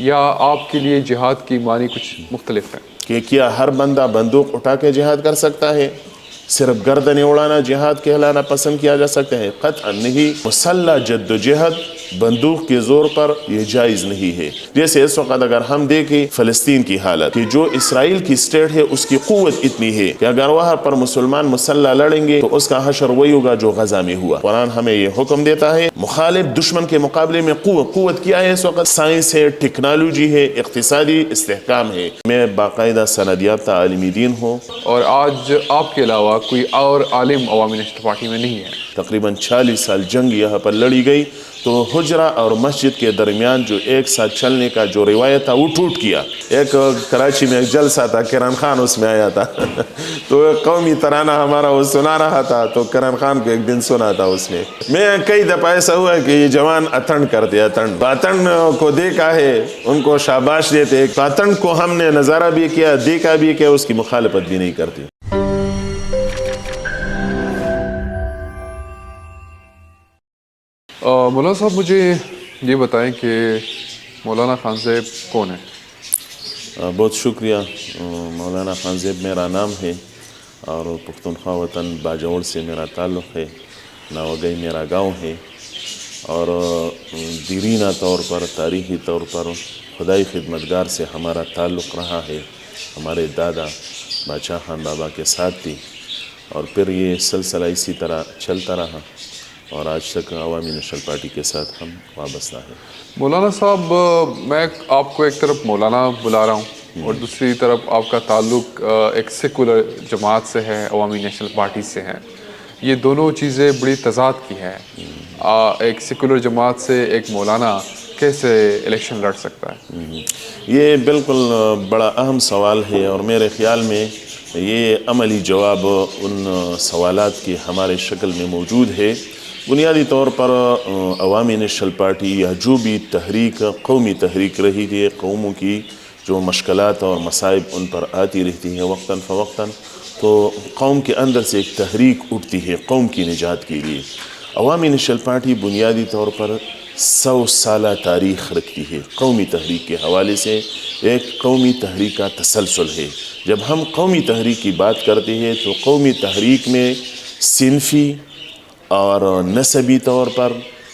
یا آپ کے لیے جہاد کی معنی کچھ مختلف ہے؟ کہ کیا ہر بندہ بندوق اٹھا کے جہاد کر سکتا ہے؟ صرف گردنیں اڑانا جہاد کہلانا پسند کیا جا سکتا ہے؟ قطعا نہیں. مسلح جد و جہد بندوق کے زور پر یہ جائز نہیں ہے. جیسے اس وقت اگر ہم دیکھیں فلسطین کی حالت کہ جو اسرائیل کی اسٹیٹ ہے اس کی قوت اتنی ہے کہ اگر وہاں پر مسلمان مسلح لڑیں گے تو اس کا حشر وہی ہوگا جو غزہ میں ہوا. قرآن ہمیں یہ حکم دیتا ہے مخالف دشمن کے مقابلے میں قوت کیا ہے اس وقت؟ سائنس ہے، ٹیکنالوجی ہے، اقتصادی استحکام ہے. میں باقاعدہ سند یافتہ عالم دین ہوں. اور آج آپ کے علاوہ کوئی اور عالم عوامی نیشنل پارٹی میں نہیں ہے. تقریباً 40 سال جنگ یہاں پر لڑی گئی تو حجرہ اور مسجد کے درمیان جو ایک ساتھ چلنے کا جو روایت تھا وہ ٹوٹ گیا. ایک کراچی میں ایک جلسہ تھا، کرن خان اس میں آیا تھا تو قومی ترانہ ہمارا وہ سنا رہا تھا تو کرن خان کو ایک دن سنا تھا اس نے. میں کئی دفعہ ایسا ہوا کہ یہ جوان اتن کرتے، اتن کو دیکھا ہے ان کو شاباش دیتے، اتن کو ہم نے نظارہ بھی کیا، دیکھا بھی کہ اس کی مخالفت بھی نہیں کرتی. مولانا صاحب مجھے یہ بتائیں کہ مولانا خان زیب کون ہے؟ بہت شکریہ. مولانا خان زیب میرا نام ہے اور پختونخوا وطن باجوڑ سے میرا تعلق ہے. ناوگئی میرا گاؤں ہے اور دیرینہ طور پر، تاریخی طور پر خدائی خدمتگار سے ہمارا تعلق رہا ہے. ہمارے دادا باچا خان بابا کے ساتھ تھی اور پھر یہ سلسلہ اسی طرح چلتا رہا اور آج تک عوامی نیشنل پارٹی کے ساتھ ہم وابستہ ہیں. مولانا صاحب میں آپ کو ایک طرف مولانا بلا رہا ہوں اور دوسری طرف آپ کا تعلق ایک سیکولر جماعت سے ہے، عوامی نیشنل پارٹی سے ہے. یہ دونوں چیزیں بڑی تضاد کی ہیں. ایک سیکولر جماعت سے ایک مولانا کیسے الیکشن لڑ سکتا ہے؟ یہ بالکل بڑا اہم سوال ہے اور میرے خیال میں یہ عملی جواب ان سوالات کی ہمارے شکل میں موجود ہے. بنیادی طور پر عوامی نیشنل پارٹی یا جو بھی تحریک قومی تحریک رہی ہے، قوموں کی جو مشکلات اور مصائب ان پر آتی رہتی ہیں وقتاً فوقتاً، تو قوم کے اندر سے ایک تحریک اٹھتی ہے قوم کی نجات کے لیے. عوامی نیشنل پارٹی بنیادی طور پر 100 سالہ تاریخ رکھتی ہے. قومی تحریک کے حوالے سے ایک قومی تحریک کا تسلسل ہے. جب ہم قومی تحریک کی بات کرتے ہیں تو قومی تحریک میں صنفی اور نسبی طور پر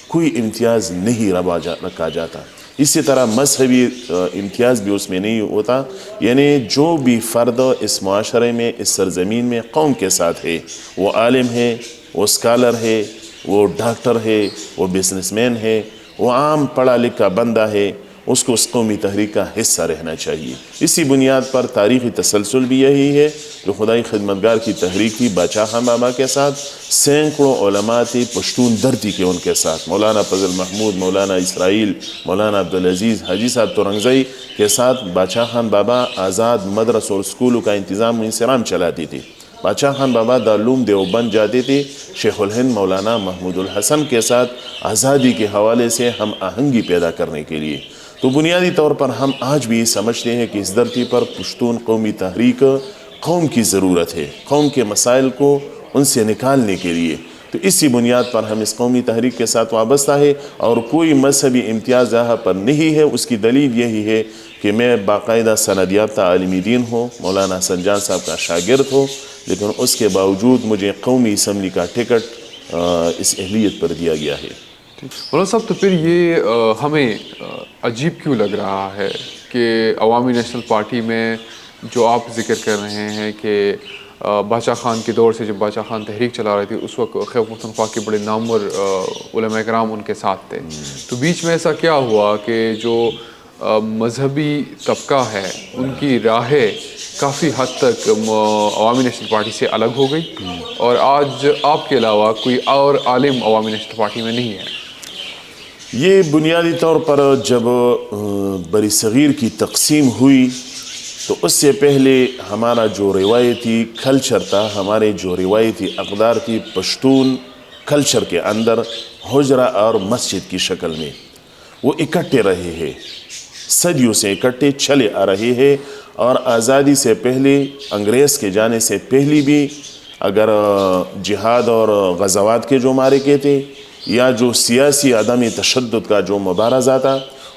کوئی امتیاز نہیں رکھا جاتا. اسی طرح مذہبی امتیاز بھی اس میں نہیں ہوتا. یعنی جو بھی فرد اس معاشرے میں، اس سرزمین میں قوم کے ساتھ ہے، وہ عالم ہے، وہ اسکالر ہے، وہ ڈاکٹر ہے، وہ بزنس مین ہے، وہ عام پڑھا لکھا بندہ ہے، اس کو اس قومی تحریک کا حصہ رہنا چاہیے. اسی بنیاد پر تاریخی تسلسل بھی یہی ہے جو خدائی خدمتگار کی تحریک تھی باچا خان بابا کے ساتھ. سینکڑوں علماء تھی پشتون دھرتی کے ان کے ساتھ، مولانا فضل محمود، مولانا اسرائیل، مولانا عبدالعزیز، حاجی صاحب تورنگزئی کے ساتھ باچا خان بابا آزاد مدرسوں اور اسکولوں کا انتظام و انصرام چلاتی تھی. باچا خان بابا دارالعلوم دیوبند جاتے تھے شیخ الہند مولانا محمود الحسن کے ساتھ آزادی کے حوالے سے ہم آہنگی پیدا کرنے کے لیے. تو بنیادی طور پر ہم آج بھی سمجھتے ہیں کہ اس دھرتی پر پشتون قومی تحریک قوم کی ضرورت ہے، قوم کے مسائل کو ان سے نکالنے کے لیے. تو اسی بنیاد پر ہم اس قومی تحریک کے ساتھ وابستہ ہے اور کوئی مذہبی امتیاز یہاں پر نہیں ہے. اس کی دلیل یہی ہے کہ میں باقاعدہ سند یافتہ عالم دین ہوں، مولانا حسن جان صاحب کا شاگرد ہوں، لیکن اس کے باوجود مجھے قومی اسمبلی کا ٹکٹ اس اہلیت پر دیا گیا ہے. مولانا صاحب تو پھر یہ ہمیں عجیب کیوں لگ رہا ہے کہ عوامی نیشنل پارٹی میں جو آپ ذکر کر رہے ہیں کہ باچا خان کے دور سے جب باچا خان تحریک چلا رہی تھی اس وقت خیبر پختونخوا کے بڑے نامور علماء کرام ان کے ساتھ تھے، تو بیچ میں ایسا کیا ہوا کہ جو مذہبی طبقہ ہے ان کی راہیں کافی حد تک عوامی نیشنل پارٹی سے الگ ہو گئی اور آج آپ کے علاوہ کوئی اور عالم عوامی نیشنل پارٹی میں نہیں ہے؟ یہ بنیادی طور پر جب بری صغیر کی تقسیم ہوئی تو اس سے پہلے ہمارا جو روایتی کلچر تھا، ہمارے جو روایتی اقدار تھی پشتون کلچر کے اندر حجرہ اور مسجد کی شکل میں وہ اکٹھے رہے ہیں، صدیوں سے اکٹھے چلے آ رہے ہیں. اور آزادی سے پہلے، انگریز کے جانے سے پہلے بھی اگر جہاد اور غزوات کے جو معرکے تھے یا جو سیاسی عدم تشدد کا جو مبارزہ تھا،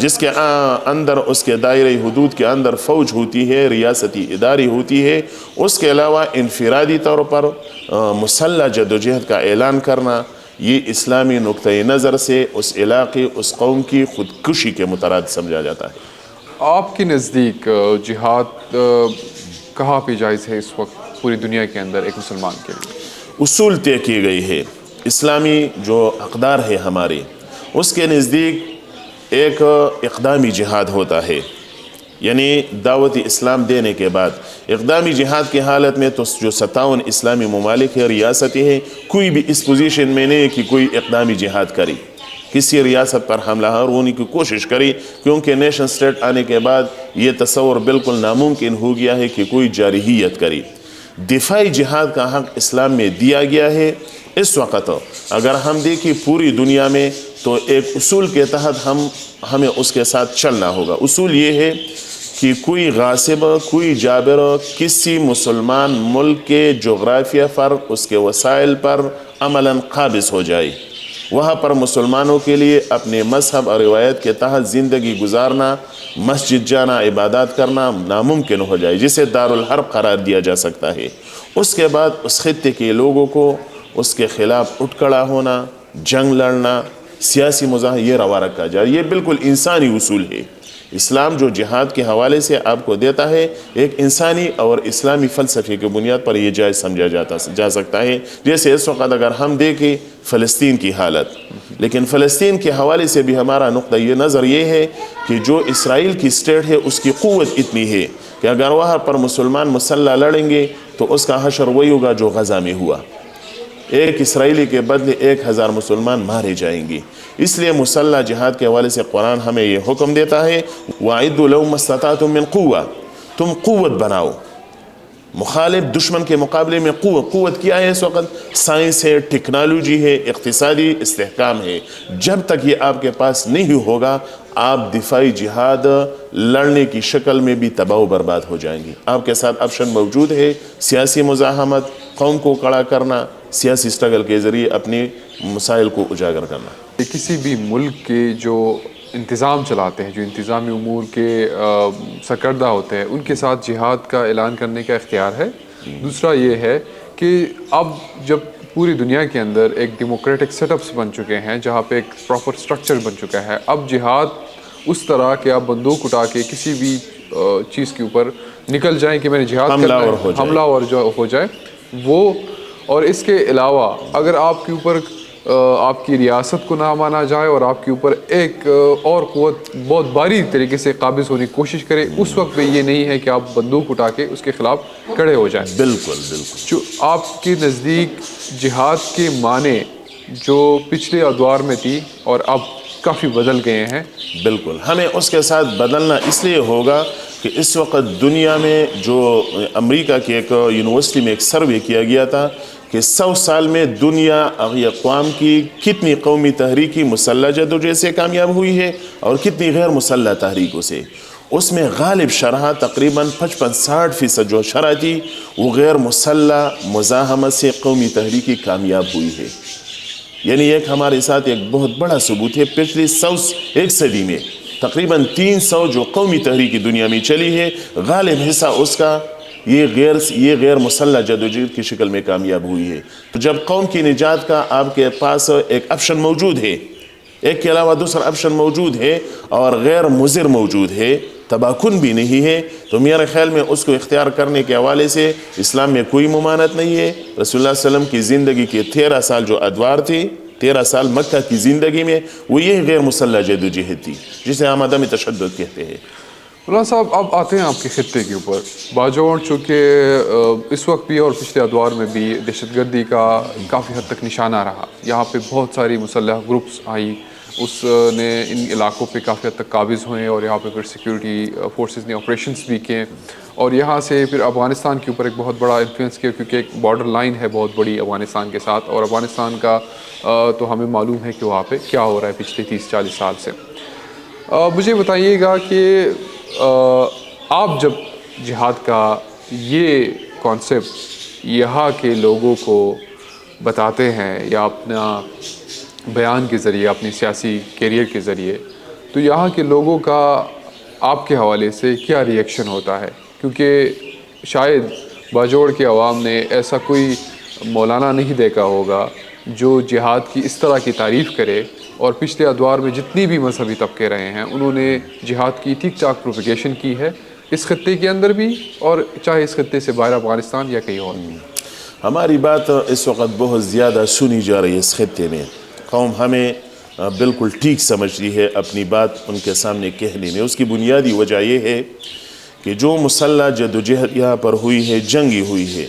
جس کے اندر اس کے دائرۂ حدود کے اندر فوج ہوتی ہے، ریاستی ادارے ہوتی ہے، اس کے علاوہ انفرادی طور پر مسلح جدوجہد کا اعلان کرنا، یہ اسلامی نقطۂ نظر سے اس علاقے، اس قوم کی خودکشی کے مترادف سمجھا جاتا ہے۔ آپ کے نزدیک جہاد کہاں پہ جائز ہے اس وقت پوری دنیا کے اندر ایک مسلمان کے لیے؟ اصول طے کی گئی ہے، اسلامی جو اقدار ہے ہمارے، اس کے نزدیک ایک اقدامی جہاد ہوتا ہے، یعنی دعوت اسلام دینے کے بعد اقدامی جہاد کی حالت میں تو جو 57 اسلامی ممالک ہے، ریاستیں ہیں، کوئی بھی اس پوزیشن میں نہیں کہ کوئی اقدامی جہاد کرے، کسی ریاست پر حملہ ہونے کی کوشش کری، کیونکہ نیشن سٹیٹ آنے کے بعد یہ تصور بالکل ناممکن ہو گیا ہے کہ کوئی جارحیت کرے۔ دفاعی جہاد کا حق اسلام میں دیا گیا ہے۔ اس وقت اگر ہم دیکھیں پوری دنیا میں تو ایک اصول کے تحت ہمیں اس کے ساتھ چلنا ہوگا۔ اصول یہ ہے کہ کوئی غاصب، کوئی جابر کسی مسلمان ملک کے جغرافیہ پر، اس کے وسائل پر عملاً قابض ہو جائے، وہاں پر مسلمانوں کے لیے اپنے مذہب اور روایت کے تحت زندگی گزارنا، مسجد جانا، عبادات کرنا ناممکن ہو جائے، جسے دارالحرب قرار دیا جا سکتا ہے۔ اس کے بعد اس خطے کے لوگوں کو اس کے خلاف اٹھ کھڑا ہونا، جنگ لڑنا، سیاسی مظاہرہ یہ روا رکھا جائے۔ یہ بالکل انسانی اصول ہے۔ اسلام جو جہاد کے حوالے سے آپ کو دیتا ہے، ایک انسانی اور اسلامی فلسفے کی بنیاد پر یہ جائز سمجھا جا سکتا ہے۔ جیسے اس وقت اگر ہم دیکھیں فلسطین کی حالت، لیکن فلسطین کے حوالے سے بھی ہمارا نقطہ یہ نظر یہ ہے کہ جو اسرائیل کی اسٹیٹ ہے اس کی قوت اتنی ہے کہ اگر وہاں پر مسلمان مسلح لڑیں گے تو اس کا حشر وہی ہوگا جو غزہ میں ہوا، ایک اسرائیلی کے بدلے 1000 مسلمان مارے جائیں گے۔ اس لیے مسلح جہاد کے حوالے سے قرآن ہمیں یہ حکم دیتا ہے وَأَعِدُّوا لَهُم مَّا اسْتَطَعْتُم مِّن قُوَّةٍ، تم قوت بناؤ مخالف دشمن کے مقابلے میں۔ قوت کیا ہے اس وقت؟ سائنس ہے، ٹیکنالوجی ہے، اقتصادی استحکام ہے۔ جب تک یہ آپ کے پاس نہیں ہوگا آپ دفاعی جہاد لڑنے کی شکل میں بھی تباہ و برباد ہو جائیں گے۔ آپ کے ساتھ آپشن موجود ہے، سیاسی مزاحمت، قوم کو کڑا کرنا، سیاسی سٹرگل کے ذریعے اپنے مسائل کو اجاگر کرنا۔ کسی بھی ملک کے جو انتظام چلاتے ہیں، جو انتظامی امور کے سرکردہ ہوتے ہیں، ان کے ساتھ جہاد کا اعلان کرنے کا اختیار ہے۔ دوسرا یہ ہے کہ اب جب پوری دنیا کے اندر ایک ڈیموکریٹک سیٹ اپس بن چکے ہیں، جہاں پہ ایک پراپر سٹرکچر بن چکا ہے، اب جہاد اس طرح کہ آپ بندوق اٹھا کے کسی بھی چیز کے اوپر نکل جائیں کہ میں نے جہاد کرنا ہے، حملہ آور جو ہو جائے وہ، اور اس کے علاوہ اگر آپ کے اوپر آپ کی ریاست کو نہ مانا جائے اور آپ کے اوپر ایک اور قوت بہت باری طریقے سے قابض ہونے کی کوشش کرے، اس وقت پہ یہ نہیں ہے کہ آپ بندوق اٹھا کے اس کے خلاف کھڑے ہو جائیں۔ بالکل۔ جو آپ کے نزدیک جہاد کے معنی جو پچھلے ادوار میں تھی اور اب کافی بدل گئے ہیں، بالکل ہمیں اس کے ساتھ بدلنا اس لیے ہوگا کہ اس وقت دنیا میں جو امریکہ کی ایک یونیورسٹی میں ایک سروے کیا گیا تھا کہ 100 سال میں دنیا اقوام کی کتنی قومی تحریکی مسلح جدوجہد سے کامیاب ہوئی ہے اور کتنی غیر مسلح تحریکوں سے، اس میں غالب شرح تقریباً 55-60% جو شرح تھی وہ غیر مسلح مزاحمت سے قومی تحریکی کامیاب ہوئی ہے۔ یعنی ایک ہمارے ساتھ ایک بہت بڑا ثبوت ہے، پچھلی 100 صدی میں تقریباً 300 جو قومی تحریکی دنیا میں چلی ہے، غالب حصہ اس کا یہ غیر مسلح جدوجہد کی شکل میں کامیاب ہوئی ہے۔ تو جب قوم کی نجات کا آپ کے پاس ایک آپشن موجود ہے، ایک کے علاوہ دوسرا آپشن موجود ہے اور غیر مضر موجود ہے، تباہ کن بھی نہیں ہے، تو میرے خیال میں اس کو اختیار کرنے کے حوالے سے اسلام میں کوئی ممانعت نہیں ہے۔ رسول اللہ صلی اللہ علیہ وسلم کی زندگی کے 13 سال جو ادوار تھی، 13 سال مکہ کی زندگی میں وہ یہ غیر مسلح جدوجہد تھی جسے ہم عدم تشدد کہتے ہیں۔ مولانا صاحب اب آتے ہیں آپ کے خطے کے اوپر، باجوڑ چونکہ اس وقت بھی اور پچھلے ادوار میں بھی دہشت گردی کا کافی حد تک نشانہ رہا، یہاں پہ بہت ساری مسلح گروپس آئی، اس نے ان علاقوں پہ کافی حد تک قابض ہوئے اور یہاں پہ پھر سیکیورٹی فورسز نے آپریشنس بھی کیے، اور یہاں سے پھر افغانستان کے اوپر ایک بہت بڑا انفلوئنس کیا، کیونکہ ایک بارڈر لائن ہے بہت بڑی افغانستان کے ساتھ، اور افغانستان کا تو ہمیں معلوم ہے کہ وہاں پہ کیا ہو رہا ہے پچھلے 30-40 سال سے۔ مجھے بتائیے گا کہ آپ جب جہاد کا یہ کانسیپٹ یہاں کے لوگوں کو بتاتے ہیں یا اپنا بیان کے ذریعے، اپنی سیاسی کیریئر کے ذریعے، تو یہاں کے لوگوں کا آپ کے حوالے سے کیا ریئیکشن ہوتا ہے؟ کیونکہ شاید باجوڑ کے عوام نے ایسا کوئی مولانا نہیں دیکھا ہوگا جو جہاد کی اس طرح کی تعریف کرے، اور پچھلے ادوار میں جتنی بھی مذہبی طبقے رہے ہیں انہوں نے جہاد کی ٹھیک ٹھاک پروپیگیشن کی ہے، اس خطے کے اندر بھی اور چاہے اس خطے سے باہر افغانستان یا کہیں اور۔ ہماری بات اس وقت بہت زیادہ سنی جا رہی ہے اس خطے میں، قوم ہمیں بالکل ٹھیک سمجھتی ہے اپنی بات ان کے سامنے کہنے میں۔ اس کی بنیادی وجہ یہ ہے کہ جو مسلح جدوجہد یہاں پر ہوئی ہے، جنگی ہوئی ہے،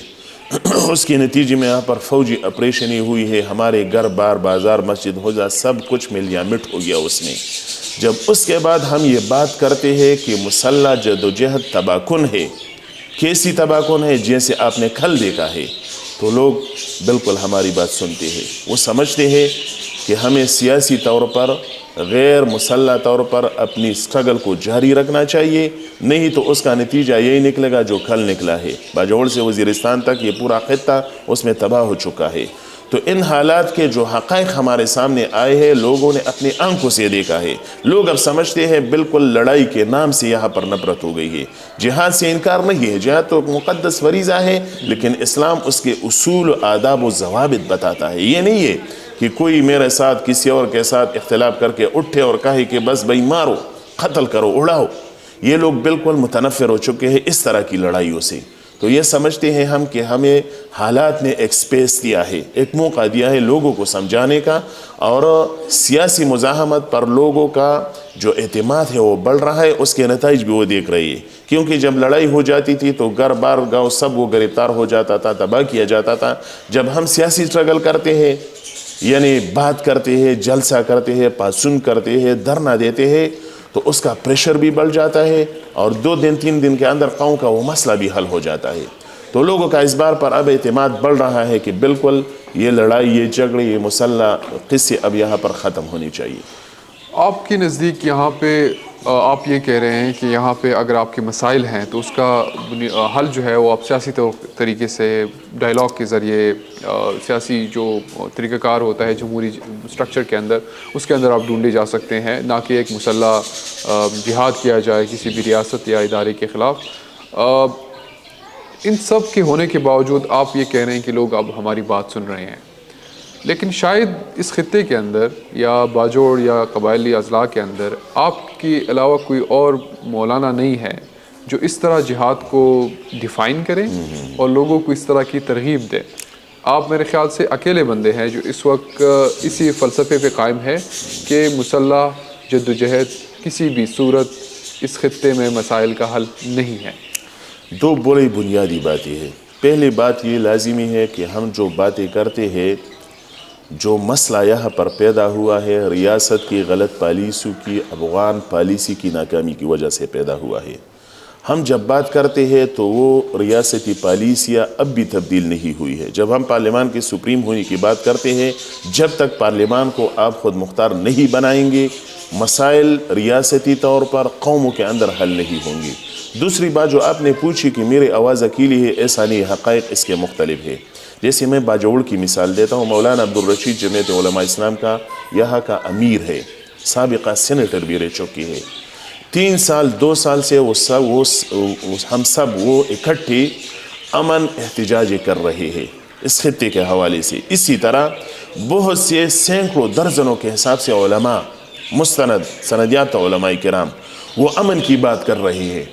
اس کے نتیجے میں یہاں پر فوجی آپریشنی ہوئی ہے، ہمارے گھر بار بازار مسجد ہو جا سب کچھ ملیا مٹ ہو گیا اس میں۔ جب اس کے بعد ہم یہ بات کرتے ہیں کہ مسلح جدوجہد تباہ کن ہے، کیسی تباہ کن ہے؟ جیسے آپ نے کل دیکھا ہے، تو لوگ بالکل ہماری بات سنتے ہیں۔ وہ سمجھتے ہیں کہ ہمیں سیاسی طور پر غیر مسلح طور پر اپنی سٹرگل کو جاری رکھنا چاہیے، نہیں تو اس کا نتیجہ یہی نکلے گا جو کل نکلا ہے۔ باجوڑ سے وزیرستان تک یہ پورا خطہ اس میں تباہ ہو چکا ہے۔ تو ان حالات کے جو حقائق ہمارے سامنے آئے ہیں، لوگوں نے اپنی آنکھوں سے دیکھا ہے۔ لوگ اب سمجھتے ہیں بالکل لڑائی کے نام سے یہاں پر نفرت ہو گئی ہے۔ جہاد سے انکار نہیں ہے، جہاد تو مقدس فریضہ ہے، لیکن اسلام اس کے اصول آداب و ضوابط بتاتا ہے۔ یہ نہیں ہے کہ کوئی میرے ساتھ کسی اور کے ساتھ اختلاف کر کے اٹھے اور کہے کہ بس بھائی مارو، قتل کرو، اڑاؤ۔ یہ لوگ بالکل متنفر ہو چکے ہیں اس طرح کی لڑائیوں سے۔ تو یہ سمجھتے ہیں ہم کہ ہمیں حالات نے ایک سپیس دیا ہے، ایک موقع دیا ہے لوگوں کو سمجھانے کا، اور سیاسی مزاحمت پر لوگوں کا جو اعتماد ہے وہ بڑھ رہا ہے، اس کے نتائج بھی وہ دیکھ رہی ہے۔ کیونکہ جب لڑائی ہو جاتی تھی تو گھر بار گاؤں سب وہ گرفتار ہو جاتا تھا، تباہ کیا جاتا تھا۔ جب ہم سیاسی سٹرگل کرتے ہیں، یعنی بات کرتے ہیں، جلسہ کرتے ہیں، پاسن کرتے ہیں، دھرنا دیتے ہیں، تو اس کا پریشر بھی بڑھ جاتا ہے، اور 2 دن 3 دن کے اندر قوم کا وہ مسئلہ بھی حل ہو جاتا ہے۔ تو لوگوں کا اس بار پر اب اعتماد بڑھ رہا ہے کہ بالکل یہ لڑائی، یہ جھگڑے، یہ مسلح قصے اب یہاں پر ختم ہونی چاہیے۔ آپ کے نزدیک یہاں پہ آپ یہ کہہ رہے ہیں کہ یہاں پہ اگر آپ کے مسائل ہیں تو اس کا حل جو ہے وہ آپ سیاسی طریقے سے ڈائلاگ کے ذریعے، سیاسی جو طریقہ کار ہوتا ہے جمہوری سٹرکچر کے اندر، اس کے اندر آپ ڈھونڈے جا سکتے ہیں، نہ کہ ایک مسلح جہاد کیا جائے کسی بھی ریاست یا ادارے کے خلاف۔ ان سب کے ہونے کے باوجود آپ یہ کہہ رہے ہیں کہ لوگ اب ہماری بات سن رہے ہیں، لیکن شاید اس خطے کے اندر یا باجوڑ یا قبائلی اضلاع کے اندر آپ کے علاوہ کوئی اور مولانا نہیں ہے جو اس طرح جہاد کو ڈیفائن کرے اور لوگوں کو اس طرح کی ترغیب دے۔ آپ میرے خیال سے اکیلے بندے ہیں جو اس وقت اسی فلسفے پہ قائم ہے کہ مسلح جدوجہد کسی بھی صورت اس خطے میں مسائل کا حل نہیں ہے۔ 2 بڑی بنیادی باتیں ہیں۔ پہلی بات یہ لازمی ہے کہ ہم جو باتیں کرتے ہیں، جو مسئلہ یہاں پر پیدا ہوا ہے ریاست کی غلط پالیسیوں کی، افغان پالیسی کی ناکامی کی وجہ سے پیدا ہوا ہے۔ ہم جب بات کرتے ہیں تو وہ ریاستی پالیسیاں اب بھی تبدیل نہیں ہوئی ہے۔ جب ہم پارلیمان کے سپریم ہونے کی بات کرتے ہیں، جب تک پارلیمان کو آپ خود مختار نہیں بنائیں گے، مسائل ریاستی طور پر قوموں کے اندر حل نہیں ہوں گے۔ دوسری بات جو آپ نے پوچھی کہ میری آواز اکیلی ہے، ایسا نہیں، حقائق اس کے مختلف ہے۔ جیسے میں باجوڑ کی مثال دیتا ہوں، مولانا عبدالرشید جمعیت علماء اسلام کا یہاں کا امیر ہے، سابقہ سینیٹر بھی رہ چکی ہے۔ 3 سال 2 سال سے ہم سب وہ اکٹھے امن احتجاج کر رہے ہیں اس خطے کے حوالے سے۔ اسی طرح بہت سے سینکڑوں درجنوں کے حساب سے علماء، مستند سندیات علماء کرام، وہ امن کی بات کر رہے ہیں۔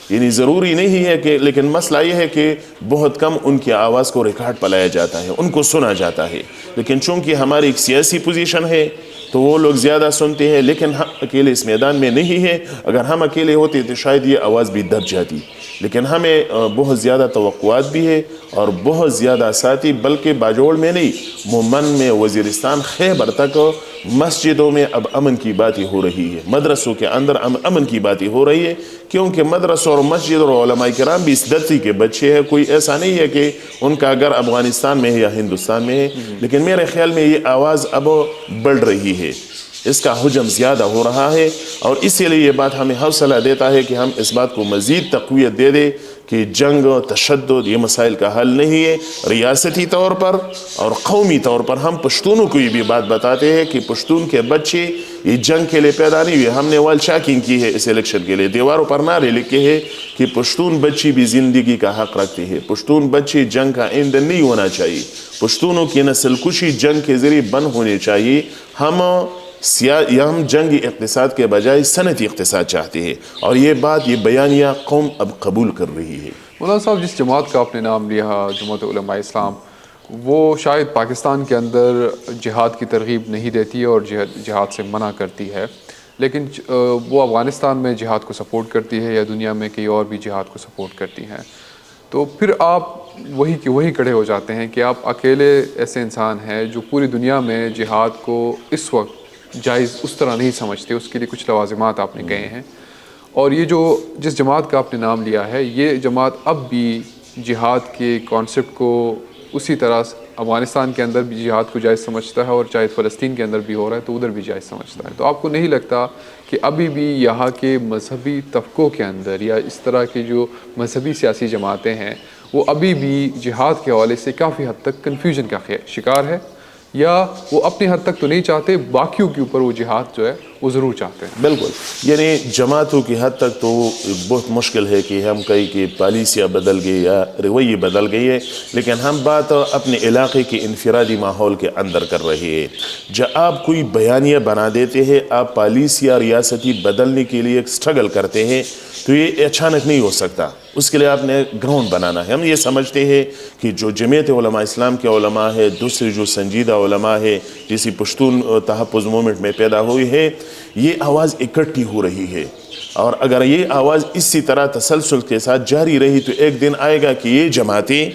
یعنی ضروری نہیں ہے کہ، لیکن مسئلہ یہ ہے کہ بہت کم ان کی آواز کو ریکارڈ پہ لایا جاتا ہے، ان کو سنا جاتا ہے۔ لیکن چونکہ ہماری ایک سیاسی پوزیشن ہے تو وہ لوگ زیادہ سنتے ہیں، لیکن ہم اکیلے اس میدان میں نہیں ہیں۔ اگر ہم اکیلے ہوتے تو شاید یہ آواز بھی دب جاتی، لیکن ہمیں بہت زیادہ توقعات بھی ہے اور بہت زیادہ ساتھی، بلکہ باجوڑ میں نہیں، مومن میں، وزیرستان، خیبر تک مسجدوں میں اب امن کی باتیں ہو رہی ہے، مدرسوں کے اندر امن کی باتیں ہو رہی ہے، کیونکہ مدرسوں اور مسجد اور علماء کرام بھی اس دھرتی کے بچے ہیں۔ کوئی ایسا نہیں ہے کہ ان کا گھر افغانستان میں ہے یا ہندوستان میں ہے، لیکن میرے خیال میں یہ آواز اب بڑھ رہی ہے، اس کا حجم زیادہ ہو رہا ہے، اور اسی لیے یہ بات ہمیں حوصلہ دیتا ہے کہ ہم اس بات کو مزید تقویت دے دیں کہ جنگ و تشدد یہ مسائل کا حل نہیں ہے. ریاستی طور پر اور قومی طور پر ہم پشتونوں کو یہ بھی بات بتاتے ہیں کہ پشتون کے بچے یہ جنگ کے لیے پیدا نہیں ہوئے. ہم نے وال چاکنگ کی ہے اس الیکشن کے لیے, دیواروں پر نعرے لکھے ہیں کہ پشتون بچی بھی زندگی کا حق رکھتے ہیں, پشتون بچے جنگ کا ایندھن نہیں ہونا چاہیے, پشتونوں کی نسل کشی جنگ کے ذریعے بند ہونے چاہیے. ہم جنگی اقتصاد کے بجائے صنعتی اقتصاد چاہتے ہیں, اور یہ بات, یہ بیانیہ قوم اب قبول کر رہی ہے. مولانا صاحب, جس جماعت کا آپ نے نام لیا, جماعت علماء اسلام, وہ شاید پاکستان کے اندر جہاد کی ترغیب نہیں دیتی اور جہاد سے منع کرتی ہے, لیکن وہ افغانستان میں جہاد کو سپورٹ کرتی ہے یا دنیا میں کئی اور بھی جہاد کو سپورٹ کرتی ہیں. تو پھر آپ وہی کھڑے ہو جاتے ہیں کہ آپ اکیلے ایسے انسان ہیں جو پوری دنیا میں جہاد کو اس وقت جائز اس طرح نہیں سمجھتے, اس کے لیے کچھ لوازمات آپ نے کہے ہیں. اور یہ جو جس جماعت کا آپ نے نام لیا ہے, یہ جماعت اب بھی جہاد کے کانسیپٹ کو اسی طرح افغانستان کے اندر بھی جہاد کو جائز سمجھتا ہے, اور چاہے فلسطین کے اندر بھی ہو رہا ہے تو ادھر بھی جائز سمجھتا ہے. تو آپ کو نہیں لگتا کہ ابھی بھی یہاں کے مذہبی طبقوں کے اندر یا اس طرح کی جو مذہبی سیاسی جماعتیں ہیں وہ ابھی بھی جہاد کے حوالے سے کافی حد تک کنفیوژن کا شکار ہے, یا وہ اپنی حد تک تو نہیں چاہتے, باقیوں کے اوپر وہ جہاد جو ہے وہ ضرور چاہتے ہیں؟ بالکل, یعنی جماعتوں کی حد تک تو بہت مشکل ہے کہ ہم کہیں کہ پالیسیاں بدل گئی یا رویے بدل گئی ہے, لیکن ہم بات اپنے علاقے کے انفرادی ماحول کے اندر کر رہے ہیں. جب آپ کوئی بیانیہ بنا دیتے ہیں, آپ پالیسیاں ریاستی بدلنے کے لیے ایک سٹرگل کرتے ہیں, تو یہ اچانک نہیں ہو سکتا. اس کے لیے آپ نے گراؤنڈ بنانا ہے. ہم یہ سمجھتے ہیں کہ جو جمعیت علماء اسلام کے علماء ہے, دوسری جو سنجیدہ علماء ہے جیسی پشتون تحفظ مومنٹ میں پیدا ہوئی ہے, یہ آواز اکٹھی ہو رہی ہے, اور اگر یہ آواز اسی طرح تسلسل کے ساتھ جاری رہی تو ایک دن آئے گا کہ یہ جماعتیں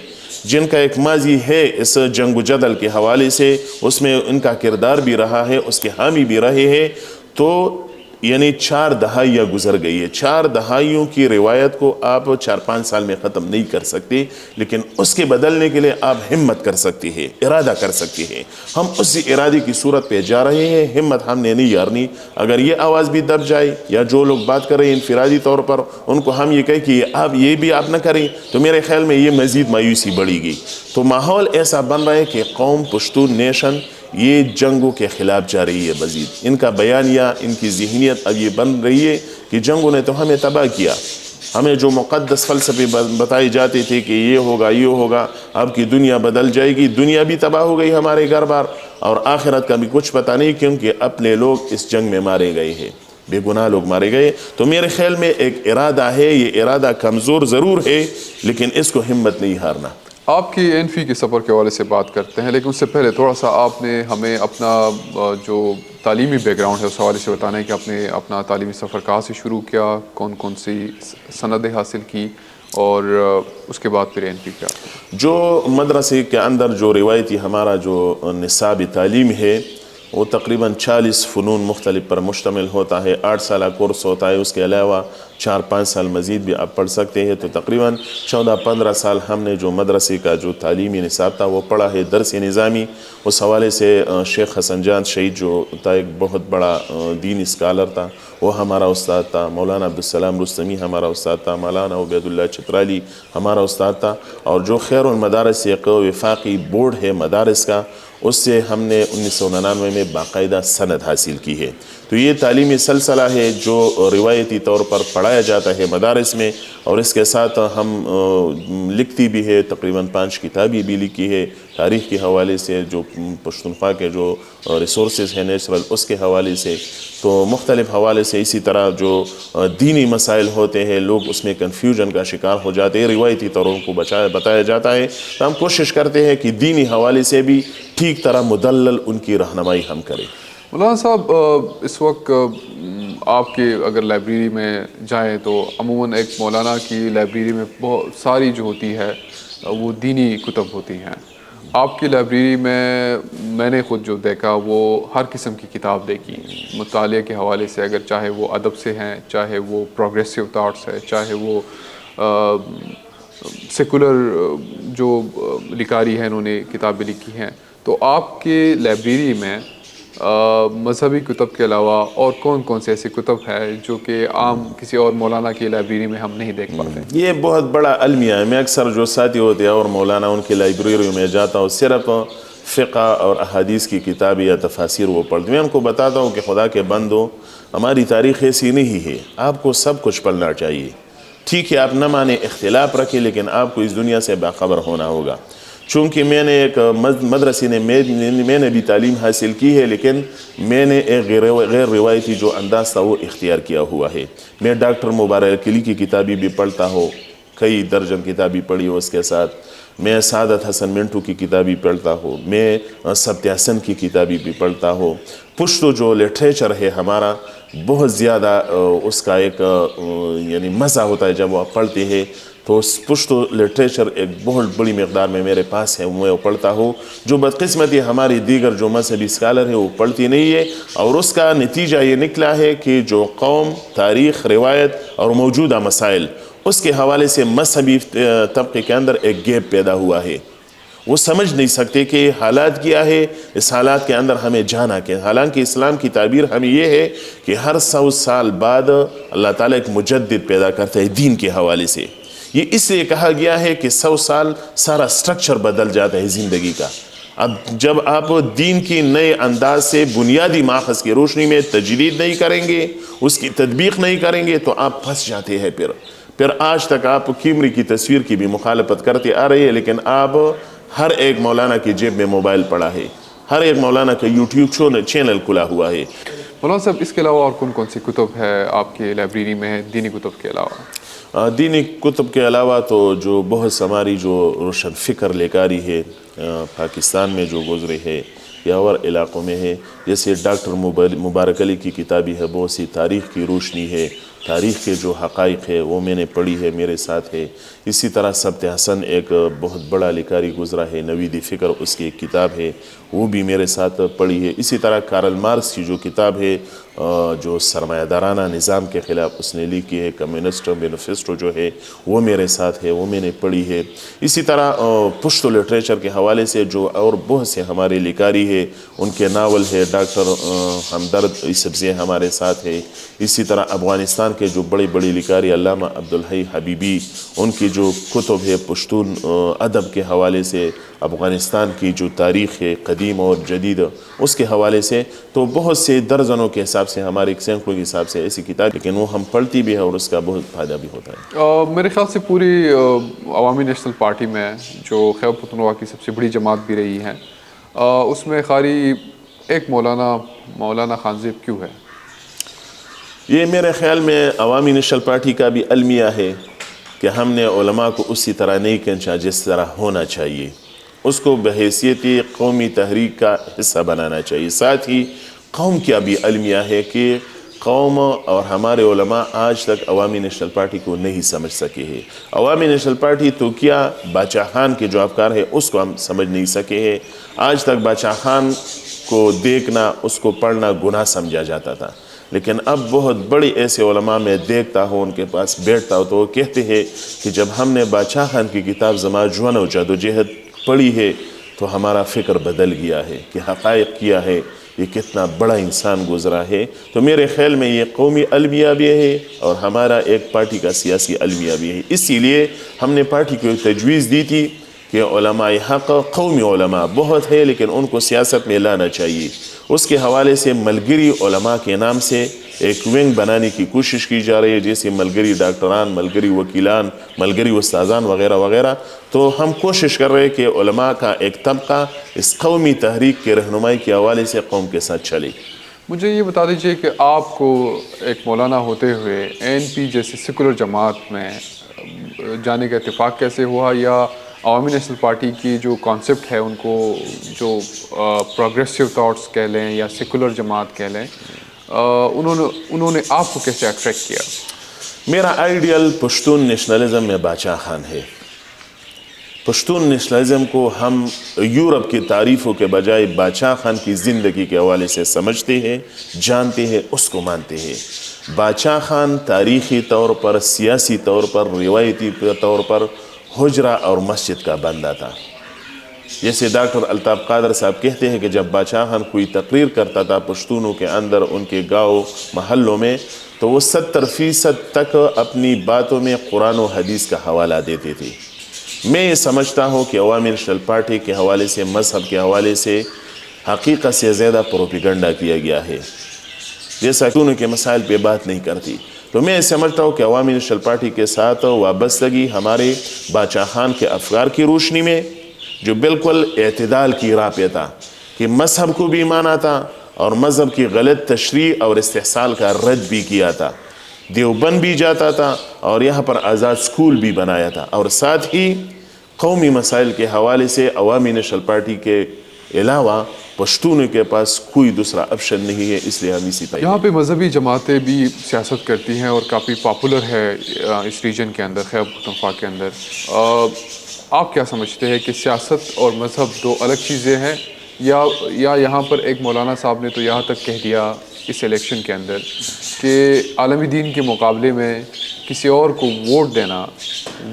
جن کا ایک ماضی ہے اس جنگ و جدل کے حوالے سے, اس میں ان کا کردار بھی رہا ہے, اس کے حامی بھی رہے ہیں, تو یعنی 4 دہائیاں گزر گئی ہے. 4 دہائیوں کی روایت کو آپ 4-5 سال میں ختم نہیں کر سکتے, لیکن اس کے بدلنے کے لیے آپ ہمت کر سکتے ہیں, ارادہ کر سکتے ہیں. ہم اسی ارادے کی صورت پہ جا رہے ہیں, ہمت ہم نے نہیں ہارنی. اگر یہ آواز بھی دب جائے یا جو لوگ بات کر رہے ہیں انفرادی طور پر ان کو ہم یہ کہیں کہ آپ یہ بھی آپ نہ کریں, تو میرے خیال میں یہ مزید مایوسی بڑھے گی. تو ماحول ایسا بن رہا ہے کہ قوم پشتون نیشن یہ جنگوں کے خلاف جا رہی ہے مزید. ان کا بیانیہ, ان کی ذہنیت اب یہ بن رہی ہے کہ جنگوں نے تو ہمیں تباہ کیا. ہمیں جو مقدس فلسفے بتائی جاتے تھے کہ یہ ہوگا, اب کی دنیا بدل جائے گی, دنیا بھی تباہ ہو گئی ہمارے گھر بار, اور آخرت کا بھی کچھ پتہ نہیں, کیونکہ اپنے لوگ اس جنگ میں مارے گئے ہیں, بے گناہ لوگ مارے گئے. تو میرے خیال میں ایک ارادہ ہے, یہ ارادہ کمزور ضرور ہے لیکن اس کو ہمت نہیں ہارنا. آپ کی NP کے سفر کے حوالے سے بات کرتے ہیں, لیکن اس سے پہلے تھوڑا سا آپ نے ہمیں اپنا جو تعلیمی بیک گراؤنڈ ہے اس حوالے سے بتانا ہے کہ آپ نے اپنا تعلیمی سفر کہاں سے شروع کیا, کون کون سی سندیں حاصل کی, اور اس کے بعد پھر NP کیا. جو مدرسے کے اندر جو روایتی ہمارا جو نصاب تعلیم ہے وہ تقریباً 40 فنون مختلف پر مشتمل ہوتا ہے. 8 سالہ کورس ہوتا ہے, اس کے علاوہ 4-5 سال مزید بھی آپ پڑھ سکتے ہیں. تو تقریباً 14-15 سال ہم نے جو مدرسے کا جو تعلیمی نصاب تھا وہ پڑھا ہے, درس نظامی. اس حوالے سے شیخ حسن جان شہید جو تھا ایک بہت بڑا دینی اسکالر تھا, وہ ہمارا استاد تھا. مولانا عبدالسلام رستمی ہمارا استاد تھا. مولانا عبید اللہ چترالی ہمارا استاد تھا. اور جو خیر المدارس ایک وفاقی بورڈ ہے مدارس کا, اس سے ہم نے 1999 میں باقاعدہ سند حاصل کی ہے. تو یہ تعلیمی سلسلہ ہے جو روایتی طور پر پڑھایا جاتا ہے مدارس میں, اور اس کے ساتھ ہم لکھتی بھی ہے. تقریباً 5 کتابیں بھی لکھی ہے تاریخ کے حوالے سے, جو پشتونخوا کے جو ریسورسز ہیں نیچرل اس کے حوالے سے. تو مختلف حوالے سے اسی طرح جو دینی مسائل ہوتے ہیں لوگ اس میں کنفیوژن کا شکار ہو جاتے ہیں, روایتی طوروں کو بتایا جاتا ہے. تو ہم کوشش کرتے ہیں کہ دینی حوالے سے بھی ٹھیک طرح مدلل ان کی رہنمائی ہم کریں. مولانا صاحب, اس وقت آپ کے اگر لائبریری میں جائیں تو عموماً ایک مولانا کی لائبریری میں بہت ساری جو ہوتی ہے وہ دینی کتب ہوتی ہیں. آپ کی لائبریری میں نے خود جو دیکھا وہ ہر قسم کی کتاب دیکھی مطالعے کے حوالے سے, اگر چاہے وہ ادب سے ہیں, چاہے وہ پروگریسو تھاٹس ہے, چاہے وہ سیکولر جو لکھاری ہیں انہوں نے کتابیں لکھی ہیں. تو آپ کے لائبریری میں مذہبی کتب کے علاوہ اور کون کون سے ایسے کتب ہے جو کہ عام کسی اور مولانا کی لائبریری میں ہم نہیں دیکھ پاتے؟ یہ بہت بڑا المیہ ہے. میں اکثر جو ساتھی ہوتے ہیں اور مولانا ان کی لائبریریوں میں جاتا ہوں, صرف فقہ اور احادیث کی کتابیں یا تفاسیر وہ پڑھتے ہیں. میں ان کو بتاتا ہوں کہ خدا کے بندو, ہماری تاریخ ایسی نہیں ہے, آپ کو سب کچھ پڑھنا چاہیے. ٹھیک ہے آپ نہ مانے, اختلاف رکھیں, لیکن آپ کو اس دنیا سے باخبر ہونا ہوگا. چونکہ میں نے ایک مدرسے میں نے بھی تعلیم حاصل کی ہے, لیکن میں نے ایک غیر روایتی جو انداز تھا وہ اختیار کیا ہوا ہے. میں ڈاکٹر مبارک علی کی کتابیں بھی پڑھتا ہوں, کئی درجن کتابیں پڑھی ہو اس کے ساتھ. میں سعادت حسن منٹو کی کتابیں پڑھتا ہوں, میں ستیہ حسن کی کتابیں بھی پڑھتا ہوں. پشتو جو لٹریچر ہے ہمارا, بہت زیادہ اس کا ایک یعنی مزہ ہوتا ہے جب وہ پڑھتے ہیں. تو پشتو لٹریچر ایک بہت بڑی مقدار میں میرے پاس ہے, میں وہ پڑھتا ہوں. جو بدقسمتی ہماری دیگر جو مذہبی اسکالر ہے وہ پڑھتی نہیں ہے, اور اس کا نتیجہ یہ نکلا ہے کہ جو قوم, تاریخ, روایت اور موجودہ مسائل, اس کے حوالے سے مذہبی طبقے کے اندر ایک گیپ پیدا ہوا ہے. وہ سمجھ نہیں سکتے کہ حالات کیا ہے, اس حالات کے اندر ہمیں جانا کیا. حالانکہ اسلام کی تعبیر ہمیں یہ ہے کہ ہر 100 سال بعد اللہ تعالیٰ ایک مجدد پیدا کرتا ہے دین کے حوالے سے. یہ اس لیے کہا گیا ہے کہ 100 سال سارا سٹرکچر بدل جاتا ہے زندگی کا. اب جب آپ دین کی نئے انداز سے بنیادی ماخذ کی روشنی میں تجدید نہیں کریں گے, اس کی تطبیق نہیں کریں گے, تو آپ پھنس جاتے ہیں. پھر آج تک آپ کیمری کی تصویر کی بھی مخالفت کرتے آ رہے ہیں, لیکن آپ ہر ایک مولانا کی جیب میں موبائل پڑا ہے, ہر ایک مولانا کا یوٹیوب چینل کھلا ہوا ہے. مولانا صاحب, اس کے علاوہ اور کون کون سی کتب ہے آپ کی لائبریری میں دینی کتب کے علاوہ؟ دینی کتب کے علاوہ تو جو بہت ہماری جو روشن فکر لکاری ہے پاکستان میں جو گزرے ہے یا اور علاقوں میں ہے, جیسے ڈاکٹر مبارک علی کی کتابیں ہے, بہت سی تاریخ کی روشنی ہے, تاریخ کے جو حقائق ہے وہ میں نے پڑھی ہے, میرے ساتھ ہے. اسی طرح ستیہ حسن ایک بہت بڑا لکاری گزرا ہے, نوید فکر اس کی ایک کتاب ہے, وہ بھی میرے ساتھ پڑھی ہے. اسی طرح کارل مارکس کی جو کتاب ہے جو سرمایہ دارانہ نظام کے خلاف اس نے لکھی ہے, کمیونسٹ مینیفیسٹو جو ہے, وہ میرے ساتھ ہے, وہ میں نے پڑھی ہے. اسی طرح پشتو لٹریچر کے حوالے سے جو اور بہت سے ہمارے لکاری ہے, ان کے ناول ہے, ڈاکٹر ہمدرد یوسفزئی ہمارے ساتھ ہے. اسی طرح افغانستان کے جو بڑی بڑی لکاری علامہ عبدالحی حبیبی, ان کی جو کتب ہے پشتون ادب کے حوالے سے, افغانستان کی جو تاریخ ہے قدیم اور جدید اس کے حوالے سے, تو بہت سے درجنوں کے حساب سے, ہمارے سینکڑوں کے حساب سے ایسی کتاب, لیکن وہ ہم پڑھتی بھی ہے اور اس کا بہت فائدہ بھی ہوتا ہے. میرے خیال سے پوری عوامی نیشنل پارٹی میں جو خیبر پختونخوا کی سب سے بڑی جماعت بھی رہی ہے, اس میں خالی ایک مولانا خانزیب کیوں ہے؟ یہ میرے خیال میں عوامی نیشنل پارٹی کا بھی المیہ ہے کہ ہم نے علماء کو اسی طرح نہیں کھینچا جس طرح ہونا چاہیے, اس کو بحیثیت قومی تحریک کا حصہ بنانا چاہیے. ساتھ ہی قوم کا بھی المیہ ہے کہ قوم اور ہمارے علماء آج تک عوامی نیشنل پارٹی کو نہیں سمجھ سکے ہیں. عوامی نیشنل پارٹی تو کیا, باچا خان کے جو افکار ہے اس کو ہم سمجھ نہیں سکے ہیں. آج تک باچا خان کو دیکھنا, اس کو پڑھنا گناہ سمجھا جاتا تھا, لیکن اب بہت بڑی ایسے علماء میں دیکھتا ہوں, ان کے پاس بیٹھتا ہوں, تو وہ کہتے ہیں کہ جب ہم نے باچا خان کی کتاب زما جوان و جدوجہد پڑھی ہے تو ہمارا فکر بدل گیا ہے کہ حقائق کیا ہے, یہ کتنا بڑا انسان گزرا ہے. تو میرے خیال میں یہ قومی المیہ بھی ہے اور ہمارا ایک پارٹی کا سیاسی المیہ بھی ہے. اسی لیے ہم نے پارٹی کو تجویز دی تھی کہ علماء حق, قومی علماء بہت ہے لیکن ان کو سیاست میں لانا چاہیے. اس کے حوالے سے ملگری علماء کے نام سے ایک ونگ بنانے کی کوشش کی جا رہی ہے, جیسے ملگری ڈاکٹران, ملگری وکیلان, ملگری استاذان وغیرہ وغیرہ. تو ہم کوشش کر رہے ہیں کہ علماء کا ایک طبقہ اس قومی تحریک کے رہنمائی کے حوالے سے قوم کے ساتھ چلے. مجھے یہ بتا دیجئے کہ آپ کو ایک مولانا ہوتے ہوئے ANP جیسی سیکولر جماعت میں جانے کا اتفاق کیسے ہوا, یا عوامی نیشنل پارٹی کی جو کانسیپٹ ہے ان کو جو پروگریسو تھاٹس کہہ لیں یا سیکولر جماعت کہہ لیں, انہوں نے آپ کو کیسے اٹریکٹ کیا؟ میرا آئیڈیل پشتون نیشنلزم میں باچا خان ہے. پشتون نیشنلزم کو ہم یورپ کی تعریفوں کے بجائے باچا خان کی زندگی کے حوالے سے سمجھتے ہیں, جانتے ہیں, اس کو مانتے ہیں. باچا خان تاریخی طور پر, سیاسی طور پر, روایتی طور پر حجرہ اور مسجد کا بندہ تھا. جیسے ڈاکٹر الطاف قادر صاحب کہتے ہیں کہ جب باچاہن کوئی تقریر کرتا تھا پشتونوں کے اندر ان کے گاؤں محلوں میں تو وہ 70% تک اپنی باتوں میں قرآن و حدیث کا حوالہ دیتے تھے. میں یہ سمجھتا ہوں کہ عوامی نیشنل پارٹی کے حوالے سے مذہب کے حوالے سے حقیقت سے زیادہ پروپیگنڈا کیا گیا ہے، جیسا کہ ان کے مسائل پہ بات نہیں کرتی. تو میں سمجھتا ہوں کہ عوامی نیشنل پارٹی کے ساتھ وابستگی ہمارے باچا خان کے افکار کی روشنی میں جو بالکل اعتدال کی راہ پہ تھا کہ مذہب کو بھی مانا تھا اور مذہب کی غلط تشریح اور استحصال کا رد بھی کیا تھا، دیوبند بھی جاتا تھا اور یہاں پر آزاد اسکول بھی بنایا تھا، اور ساتھ ہی قومی مسائل کے حوالے سے عوامی نیشنل پارٹی کے علاوہ پشتونوں کے پاس کوئی دوسرا آپشن نہیں ہے، اس لیے ہم اسی طرح یہاں پہ مذہبی جماعتیں بھی سیاست کرتی ہیں اور کافی پاپولر ہے اس ریجن کے اندر، خیبر پختونخوا کے اندر. آپ کیا سمجھتے ہیں کہ سیاست اور مذہب دو الگ چیزیں ہیں، یا یہاں پر ایک مولانا صاحب نے تو یہاں تک کہہ دیا اس الیکشن کے اندر کہ عالمی دین کے مقابلے میں کسی اور کو ووٹ دینا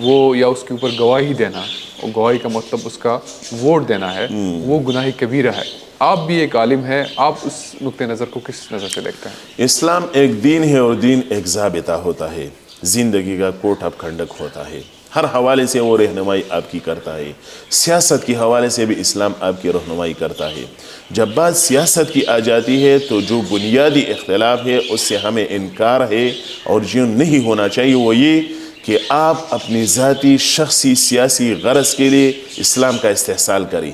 وہ یا اس کے اوپر گواہی دینا، اور گواہی کا مطلب اس کا ووٹ دینا ہے، وہ گناہ کبیرہ ہے. آپ بھی ایک عالم ہیں، آپ اس نقطۂ نظر کو کس نظر سے دیکھتے ہیں؟ اسلام ایک دین ہے اور دین ایک ضابطہ ہوتا ہے، زندگی کا کوڈ آف کنڈکٹ ہوتا ہے، ہر حوالے سے وہ رہنمائی آپ کی کرتا ہے. سیاست کے حوالے سے بھی اسلام آپ کی رہنمائی کرتا ہے. جب بات سیاست کی آ جاتی ہے تو جو بنیادی اختلاف ہے اس سے ہمیں انکار ہے، اور جو نہیں ہونا چاہیے وہ یہ کہ آپ اپنی ذاتی شخصی سیاسی غرض کے لیے اسلام کا استحصال کریں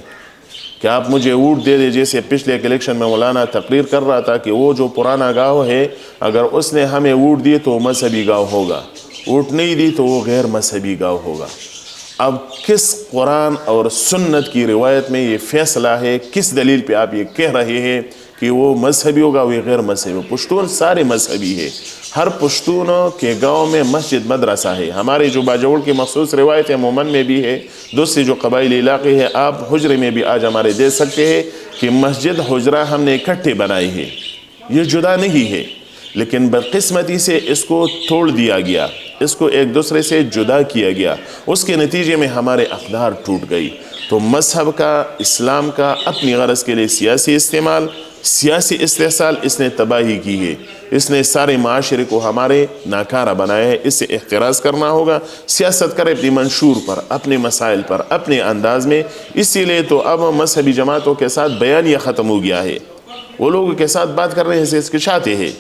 کہ آپ مجھے ووٹ دے دے. جیسے پچھلے ایک الیکشن میں مولانا تقریر کر رہا تھا کہ وہ جو پرانا گاؤں ہے اگر اس نے ہمیں ووٹ دیے تو مذہبی گاؤں ہوگا، ووٹ نہیں دی تو وہ غیر مذہبی گاؤں ہوگا. اب کس قرآن اور سنت کی روایت میں یہ فیصلہ ہے، کس دلیل پہ آپ یہ کہہ رہے ہیں کہ وہ مذہبی ہوگا وہ غیر مذہبی؟ پشتون سارے مذہبی ہے، ہر پشتون کے گاؤں میں مسجد مدرسہ ہے. ہمارے جو باجوڑ کی مخصوص روایت ہے مومن میں بھی ہے، دوسرے جو قبائلی علاقے ہیں آپ حجرے میں بھی آج ہمارے دیکھ سکتے ہیں کہ مسجد حجرہ ہم نے اکٹھے بنائی ہے، یہ جدا نہیں ہے. لیکن بدقسمتی سے اس کو توڑ دیا گیا، اس کو ایک دوسرے سے جدا کیا گیا، اس کے نتیجے میں ہمارے اقدار ٹوٹ گئی. تو مذہب کا، اسلام کا اپنی غرض کے لیے سیاسی استعمال، سیاسی استحصال اس نے تباہی کی ہے، اس نے سارے معاشرے کو ہمارے ناکارہ بنایا ہے. اس سے احتراز کرنا ہوگا. سیاست کرے اپنی منشور پر، اپنے مسائل پر، اپنے انداز میں. اسی لیے تو اب مذہبی جماعتوں کے ساتھ بیانیہ ختم ہو گیا ہے، وہ لوگوں کے ساتھ بات کرنے سے ہچکچاتے ہیں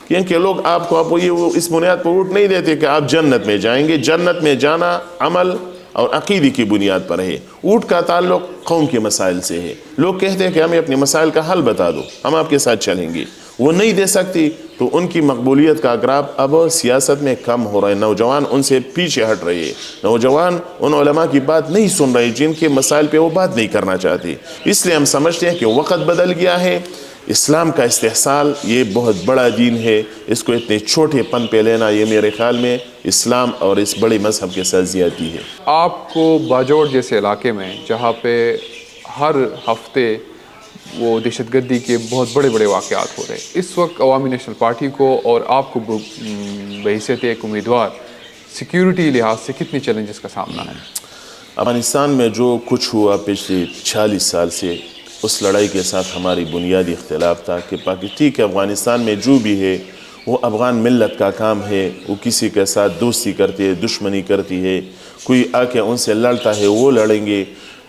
کیونکہ لوگ آپ کو اس بنیاد پر ووٹ نہیں دیتے کہ آپ جنت میں جائیں گے. جنت میں جانا عمل اور عقیدے کی بنیاد پر ہے. ووٹ کا تعلق قوم کے مسائل سے ہے. لوگ کہتے ہیں کہ ہمیں اپنے مسائل کا حل بتا دو، ہم آپ کے ساتھ چلیں گے. وہ نہیں دے سکتی تو ان کی مقبولیت کا گراف اب سیاست میں کم ہو رہا ہے. نوجوان ان سے پیچھے ہٹ رہے ہیں، نوجوان ان علماء کی بات نہیں سن رہے جن کے مسائل پہ وہ بات نہیں کرنا چاہتے. اس لیے ہم سمجھتے ہیں کہ وقت بدل گیا ہے. اسلام کا استحصال یہ بہت بڑا دین ہے، اس کو اتنے چھوٹے پن پہ لینا یہ میرے خیال میں اسلام اور اس بڑے مذہب کے ساتھ زیادتی ہے. آپ کو باجوڑ جیسے علاقے میں جہاں پہ ہر ہفتے وہ دہشت گردی کے بہت بڑے بڑے واقعات ہو رہے ہیں، اس وقت عوامی نیشنل پارٹی کو اور آپ کو بحیثیت ایک امیدوار سیکیورٹی لحاظ سے کتنے چیلنجز کا سامنا ہے؟ افغانستان میں جو کچھ ہوا پچھلے 40 سال سے اس لڑائی کے ساتھ ہماری بنیادی اختلاف تھا کہ ٹھیک ہے افغانستان میں جو بھی ہے وہ افغان ملت کا کام ہے، وہ کسی کے ساتھ دوستی کرتی ہے، دشمنی کرتی ہے، کوئی آ کے ان سے لڑتا ہے وہ لڑیں گے.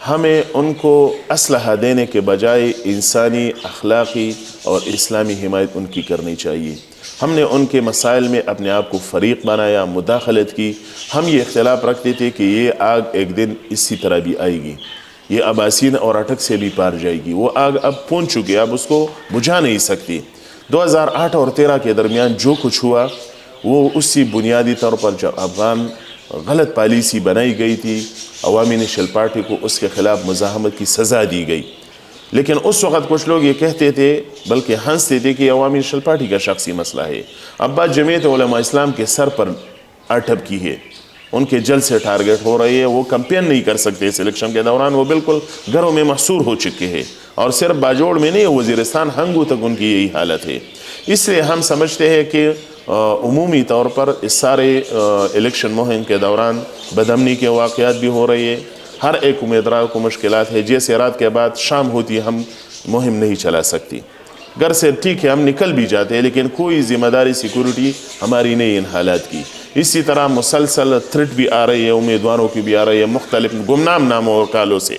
ہمیں ان کو اسلحہ دینے کے بجائے انسانی، اخلاقی اور اسلامی حمایت ان کی کرنی چاہیے. ہم نے ان کے مسائل میں اپنے آپ کو فریق بنایا، مداخلت کی. ہم یہ اختلاف رکھتے تھے کہ یہ آگ ایک دن اسی طرح بھی آئے گی، یہ اباسین اور اٹک سے بھی پار جائے گی. وہ آگ اب پہنچ چکی، اب اس کو بجھا نہیں سکتی. 2008 اور 13 کے درمیان جو کچھ ہوا وہ اسی بنیادی طور پر جب افغان غلط پالیسی بنائی گئی تھی، عوامی نیشنل پارٹی کو اس کے خلاف مزاحمت کی سزا دی گئی. لیکن اس وقت کچھ لوگ یہ کہتے تھے بلکہ ہنستے تھے کہ عوامی نیشنل پارٹی کا شخصی مسئلہ ہے. اب بات جمعیت علماء اسلام کے سر پر اٹھپ کی ہے، ان کے جلد سے ٹارگٹ ہو رہی ہے. وہ کمپین نہیں کر سکتے اس الیکشن کے دوران، وہ بالکل گھروں میں محصور ہو چکے ہیں. اور صرف باجوڑ میں نہیں، وزیرستان ہنگو تک ان کی یہی حالت ہے. اس لیے ہم سمجھتے ہیں کہ عمومی طور پر اس سارے الیکشن مہم کے دوران بدامنی کے واقعات بھی ہو رہی ہے. ہر ایک امیدوار کو مشکلات ہے. جیسے رات کے بعد شام ہوتی ہے ہم مہم نہیں چلا سکتی. گھر سے ٹھیک ہے ہم نکل بھی جاتے ہیں لیکن کوئی ذمہ داری سیکورٹی ہماری نہیں ان حالات کی. اسی طرح مسلسل تھریٹ بھی آ رہی ہے, امیدواروں کی بھی آ رہی ہے مختلف گمنام ناموں اور کالوں سے.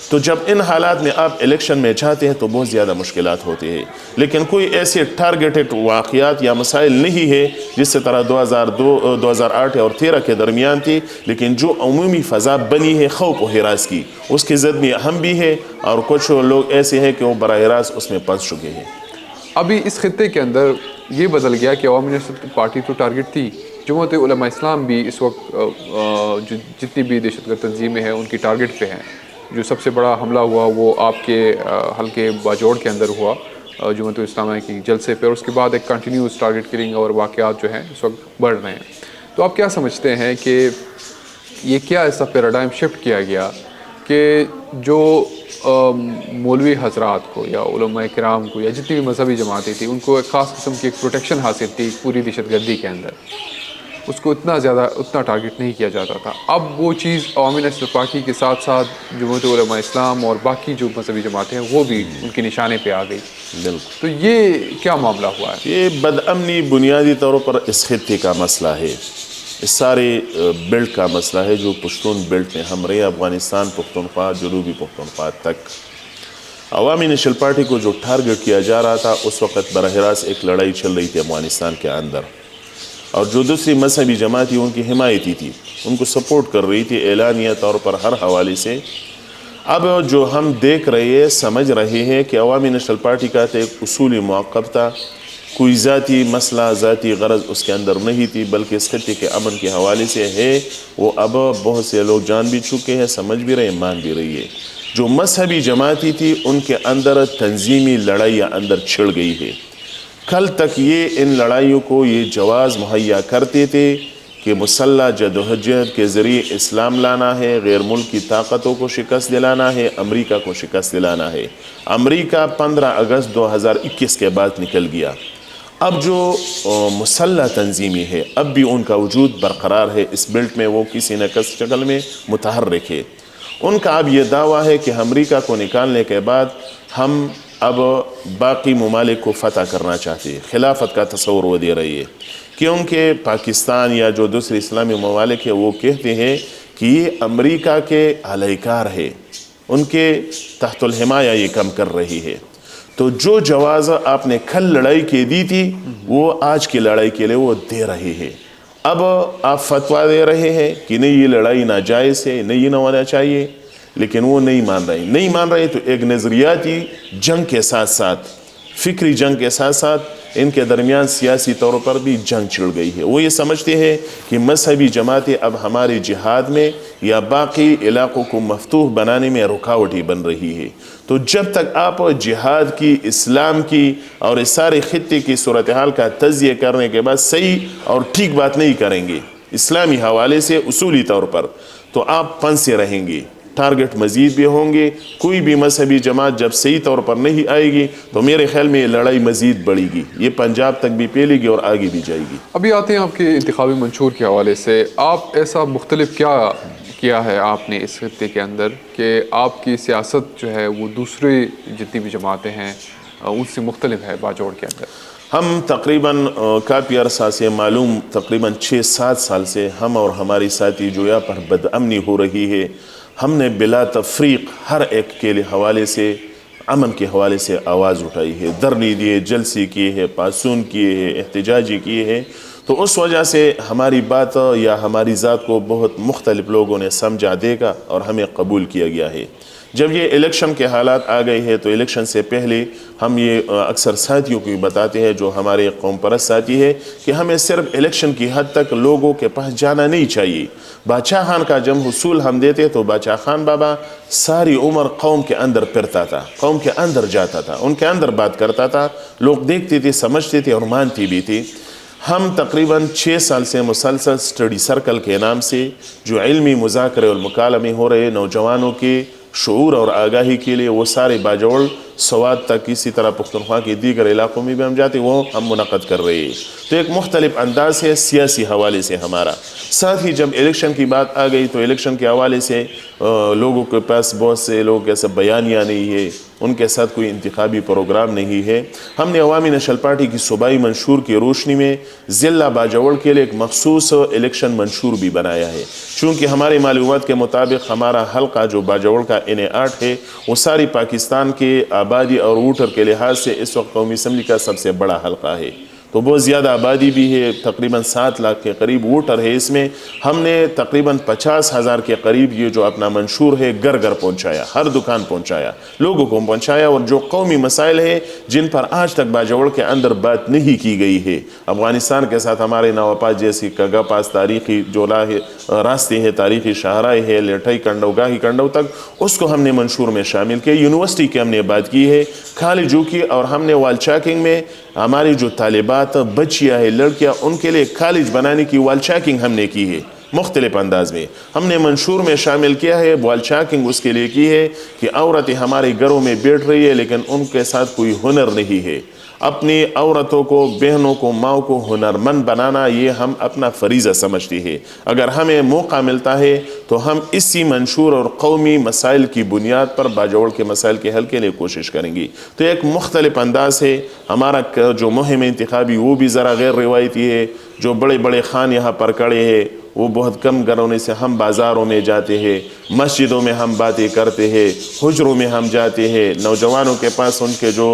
تو جب ان حالات میں آپ الیکشن میں جاتے ہیں تو بہت زیادہ مشکلات ہوتی ہیں. لیکن کوئی ایسے ٹارگیٹڈ واقعات یا مسائل نہیں ہے جس سے طرح 2008 اور 2013 کے درمیان تھی, لیکن جو عمومی فضا بنی ہے خوف و ہراس کی, اس کی زد میں ہم بھی ہے اور کچھ لوگ ایسے ہیں کہ وہ براہ راست اس میں پھنس چکے ہیں. ابھی اس خطے کے اندر یہ بدل گیا کہ عوامی نہضت پارٹی تو ٹارگٹ تھی, جماعت علماء اسلام بھی اس وقت جتنی بھی دہشت گرد تنظیمیں ہیں ان کی ٹارگٹ پہ ہیں. جو سب سے بڑا حملہ ہوا وہ آپ کے حلقے باجوڑ کے اندر ہوا جماعت اسلامیہ کی جلسے پہ, اور اس کے بعد ایک کنٹینیوس ٹارگٹ کلنگ اور واقعات جو ہیں اس وقت بڑھ رہے ہیں. تو آپ کیا سمجھتے ہیں کہ یہ کیا ایسا پیراڈائم شفٹ کیا گیا کہ جو مولوی حضرات کو یا علماء کرام کو یا جتنی بھی مذہبی جماعتیں تھیں ان کو ایک خاص قسم کی ایک پروٹیکشن حاصل تھی پوری دہشت گردی کے اندر, اس کو اتنا ٹارگٹ نہیں کیا جاتا تھا. اب وہ چیز عوامی نہضت پارٹی کے ساتھ ساتھ جماعت علماء اسلام اور باقی جو مذہبی جماعتیں ہیں وہ بھی ان کے نشانے پہ آ گئی. تو یہ کیا معاملہ ہوا ہے؟ یہ بدامنی بنیادی طور پر اس خطے کا مسئلہ ہے, اس سارے بیلٹ کا مسئلہ ہے جو پشتون بیلٹ میں ہم رہے, افغانستان پختونخوا جنوبی پختونخوا تک. عوامی نیشنل پارٹی کو جو ٹارگٹ کیا جا رہا تھا اس وقت براہ راست ایک لڑائی چل رہی تھی افغانستان کے اندر, اور جو دوسری مذہبی جماعت ان کی حمایتی تھی ان کو سپورٹ کر رہی تھی اعلانیہ طور پر ہر حوالے سے. اب جو ہم دیکھ رہے ہیں سمجھ رہے ہیں کہ عوامی نیشنل پارٹی کا ایک اصولی موقف تھا, کوئی ذاتی مسئلہ ذاتی غرض اس کے اندر نہیں تھی بلکہ اس خطے کے امن کے حوالے سے ہے. وہ اب بہت سے لوگ جان بھی چکے ہیں, سمجھ بھی رہے ہیں, مان بھی رہی ہے. جو مذہبی جماعتی تھی ان کے اندر تنظیمی لڑائیاں اندر چھڑ گئی ہے. کل تک یہ ان لڑائیوں کو یہ جواز مہیا کرتے تھے کہ مسلح جدوجہد کے ذریعے اسلام لانا ہے, غیر ملکی طاقتوں کو شکست دلانا ہے, امریکہ کو شکست دلانا ہے. امریکہ 15 اگست 2021 کے بعد نکل گیا. اب جو مسلح تنظیمی ہے اب بھی ان کا وجود برقرار ہے اس بیلٹ میں, وہ کسی نہ کسی شکل میں متحرک ہے. ان کا اب یہ دعویٰ ہے کہ امریکہ کو نکالنے کے بعد ہم اب باقی ممالک کو فتح کرنا چاہتے ہیں, خلافت کا تصور وہ دے رہی ہے. کیونکہ پاکستان یا جو دوسری اسلامی ممالک ہیں وہ کہتے ہیں کہ یہ امریکہ کے اہلکار ہے, ان کے تحت الحمایہ یہ کم کر رہی ہے. تو جو جواز آپ نے کل لڑائی کے دی تھی وہ آج کی لڑائی کے لیے وہ دے رہے ہیں. اب آپ فتویٰ دے رہے ہیں کہ نہیں یہ لڑائی ناجائز ہے, نہیں یہ نہ ہونا چاہیے, لیکن وہ نہیں مان رہے تو ایک نظریاتی جنگ کے ساتھ ساتھ فکری جنگ کے ساتھ ساتھ ان کے درمیان سیاسی طور پر بھی جنگ چھڑ گئی ہے. وہ یہ سمجھتے ہیں کہ مذہبی جماعتیں اب ہمارے جہاد میں یا باقی علاقوں کو مفتوح بنانے میں رکاوٹی بن رہی ہے. تو جب تک آپ جہاد کی, اسلام کی اور اس سارے خطے کی صورتحال کا تجزیہ کرنے کے بعد صحیح اور ٹھیک بات نہیں کریں گے اسلامی حوالے سے اصولی طور پر, تو آپ پھنسے رہیں گے. ٹارگٹ مزید بھی ہوں گے. کوئی بھی مذہبی جماعت جب صحیح طور پر نہیں آئے گی تو میرے خیال میں یہ لڑائی مزید بڑھے گی, یہ پنجاب تک بھی پھیلے گی اور آگے بھی جائے گی. ابھی آتے ہیں آپ کے انتخابی منشور کے حوالے سے, آپ ایسا مختلف کیا ہے آپ نے اس خطے کے اندر کہ آپ کی سیاست جو ہے وہ دوسرے جتنی بھی جماعتیں ہیں ان سے مختلف ہے باجوڑ کے اندر؟ ہم تقریباً کافی عرصہ سے معلوم تقریباً 6-7 سال سے ہم اور ہماری ساتھی جو یہاں پر بدامنی ہو رہی ہے, ہم نے بلا تفریق ہر ایک کے حوالے سے امن کے حوالے سے آواز اٹھائی ہے, دھرنے دیے, جلسے کیے ہیں, پاسون کیے ہیں, احتجاجی کیے ہیں. تو اس وجہ سے ہماری بات یا ہماری ذات کو بہت مختلف لوگوں نے سمجھا دیکھا اور ہمیں قبول کیا گیا ہے. جب یہ الیکشن کے حالات آ گئے ہیں تو الیکشن سے پہلے ہم یہ اکثر ساتھیوں کو بتاتے ہیں جو ہمارے قوم پرست ساتھی ہے کہ ہمیں صرف الیکشن کی حد تک لوگوں کے پاس جانا نہیں چاہیے. بادشاہ خان کا جب حصول ہم دیتے تو بادشاہ خان بابا ساری عمر قوم کے اندر پھرتا تھا, قوم کے اندر جاتا تھا, ان کے اندر بات کرتا تھا, لوگ دیکھتے تھے, سمجھتے تھے اور مانتے بھی تھے. ہم تقریباً 6 سال سے مسلسل اسٹڈی سرکل کے نام سے جو علمی مذاکرے اور مکالمے ہو رہے نوجوانوں کے شعور اور آگاہی کے لیے, وہ سارے باجوڑ سوات تک، اسی طرح پختونخوا کے دیگر علاقوں میں بھی ہم جاتے ہیں، وہ ہم منعقد کر رہے ہیں۔ تو ایک مختلف انداز ہے سیاسی حوالے سے ہمارا۔ ساتھ ہی جب الیکشن کی بات آ گئی تو الیکشن کے حوالے سے لوگوں کے پاس بہت سے لوگ ایسا بیانیہ نہیں ہے، ان کے ساتھ کوئی انتخابی پروگرام نہیں ہے۔ ہم نے عوامی نیشنل پارٹی کی صوبائی منشور کی روشنی میں ضلع باجوڑ کے لیے ایک مخصوص الیکشن منشور بھی بنایا ہے، چونکہ ہماری معلومات کے مطابق ہمارا حلقہ جو باجوڑ کا NA8 ہے وہ ساری پاکستان کے آبادی اور ووٹر کے لحاظ سے اس وقت قومی اسمبلی کا سب سے بڑا حلقہ ہے۔ تو بہت زیادہ آبادی بھی ہے، تقریباً 7 لاکھ کے قریب ووٹر ہے اس میں۔ ہم نے تقریباً 50,000 کے قریب یہ جو اپنا منشور ہے گھر گھر پہنچایا، ہر دکان پہنچایا، لوگوں کو پہنچایا، اور جو قومی مسائل ہیں جن پر آج تک باجوڑ کے اندر بات نہیں کی گئی ہے، افغانستان کے ساتھ ہمارے نواپاس جیسی کگا پاس تاریخی جو راستے ہیں، تاریخی شاہراہ ہے، لیٹھائی کنڈو گاہی کنڈو تک، اس کو ہم نے منشور میں شامل کیا۔ یونیورسٹی کی ہم نے بات کی ہے، کالجوں کی، اور ہم نے وال چاکنگ میں ہماری جو طالبات بچیاں ہیں، لڑکیاں، ان کے لیے کالج بنانے کی وال چاکنگ ہم نے کی ہے مختلف انداز میں۔ ہم نے منشور میں شامل کیا ہے وال چاکنگ اس کے لیے کی ہے کہ عورتیں ہمارے گھروں میں بیٹھ رہی ہے لیکن ان کے ساتھ کوئی ہنر نہیں ہے۔ اپنی عورتوں کو، بہنوں کو، ماؤں کو ہنرمند بنانا یہ ہم اپنا فریضہ سمجھتے ہیں۔ اگر ہمیں موقع ملتا ہے تو ہم اسی منشور اور قومی مسائل کی بنیاد پر باجوڑ کے مسائل کے حل کے لیے کوشش کریں گے۔ تو ایک مختلف انداز ہے ہمارا جو مہم انتخابی، وہ بھی ذرا غیر روایتی ہے۔ جو بڑے بڑے خان یہاں پر کڑے ہیں وہ بہت کم گھرانے سے، ہم بازاروں میں جاتے ہیں، مسجدوں میں ہم باتیں کرتے ہیں، حجروں میں ہم جاتے ہیں، نوجوانوں کے پاس ان کے جو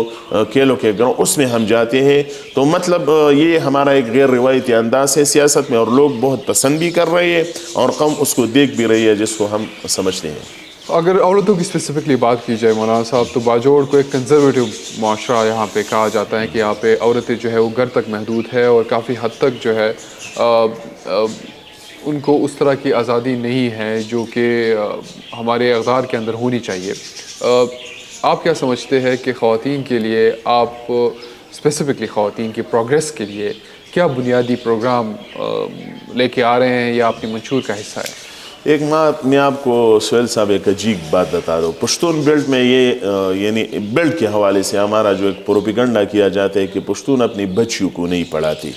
کھیلوں کے گھروں اس میں ہم جاتے ہیں۔ تو مطلب یہ ہمارا ایک غیر روایتی انداز ہے سیاست میں، اور لوگ بہت پسند بھی کر رہے ہیں اور قوم اس کو دیکھ بھی رہی ہے، جس کو ہم سمجھتے ہیں۔ اگر عورتوں کی اسپیسیفکلی بات کی جائے مولانا صاحب، تو باجوڑ کو ایک کنزرویٹو معاشرہ یہاں پہ کہا جاتا ہے کہ یہاں پہ عورتیں جو ہے وہ گھر تک محدود ہے، اور کافی حد تک جو ہے ان کو اس طرح کی آزادی نہیں ہے جو کہ ہمارے اقدار کے اندر ہونی چاہیے۔ آپ کیا سمجھتے ہیں کہ خواتین کے لیے، آپ اسپیسیفکلی خواتین کی پروگریس کے لیے کیا بنیادی پروگرام لے کے آ رہے ہیں یا اپنی منشور کا حصہ ہے؟ ایک میں آپ کو سہیل صاحب ایک عجیب بات بتا دوں۔ پشتون بیلٹ میں یہ یعنی بیلٹ کے حوالے سے ہمارا جو ایک پروپیگنڈا کیا جاتا ہے کہ پشتون اپنی بچیوں کو نہیں پڑھاتی،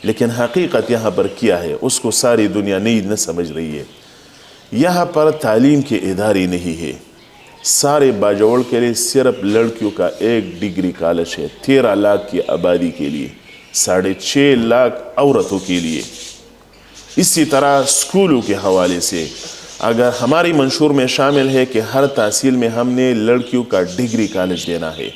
لیکن حقیقت یہاں پر کیا ہے اس کو ساری دنیا نہ سمجھ رہی ہے۔ یہاں پر تعلیم کے ادارے نہیں ہے۔ سارے باجوڑ کے لیے صرف لڑکیوں کا 1 ڈگری کالج ہے، 13 لاکھ کی آبادی کے لیے، 6.5 لاکھ عورتوں کے لیے۔ اسی طرح اسکولوں کے حوالے سے اگر ہماری منشور میں شامل ہے کہ ہر تحصیل میں ہم نے لڑکیوں کا ڈگری کالج دینا ہے۔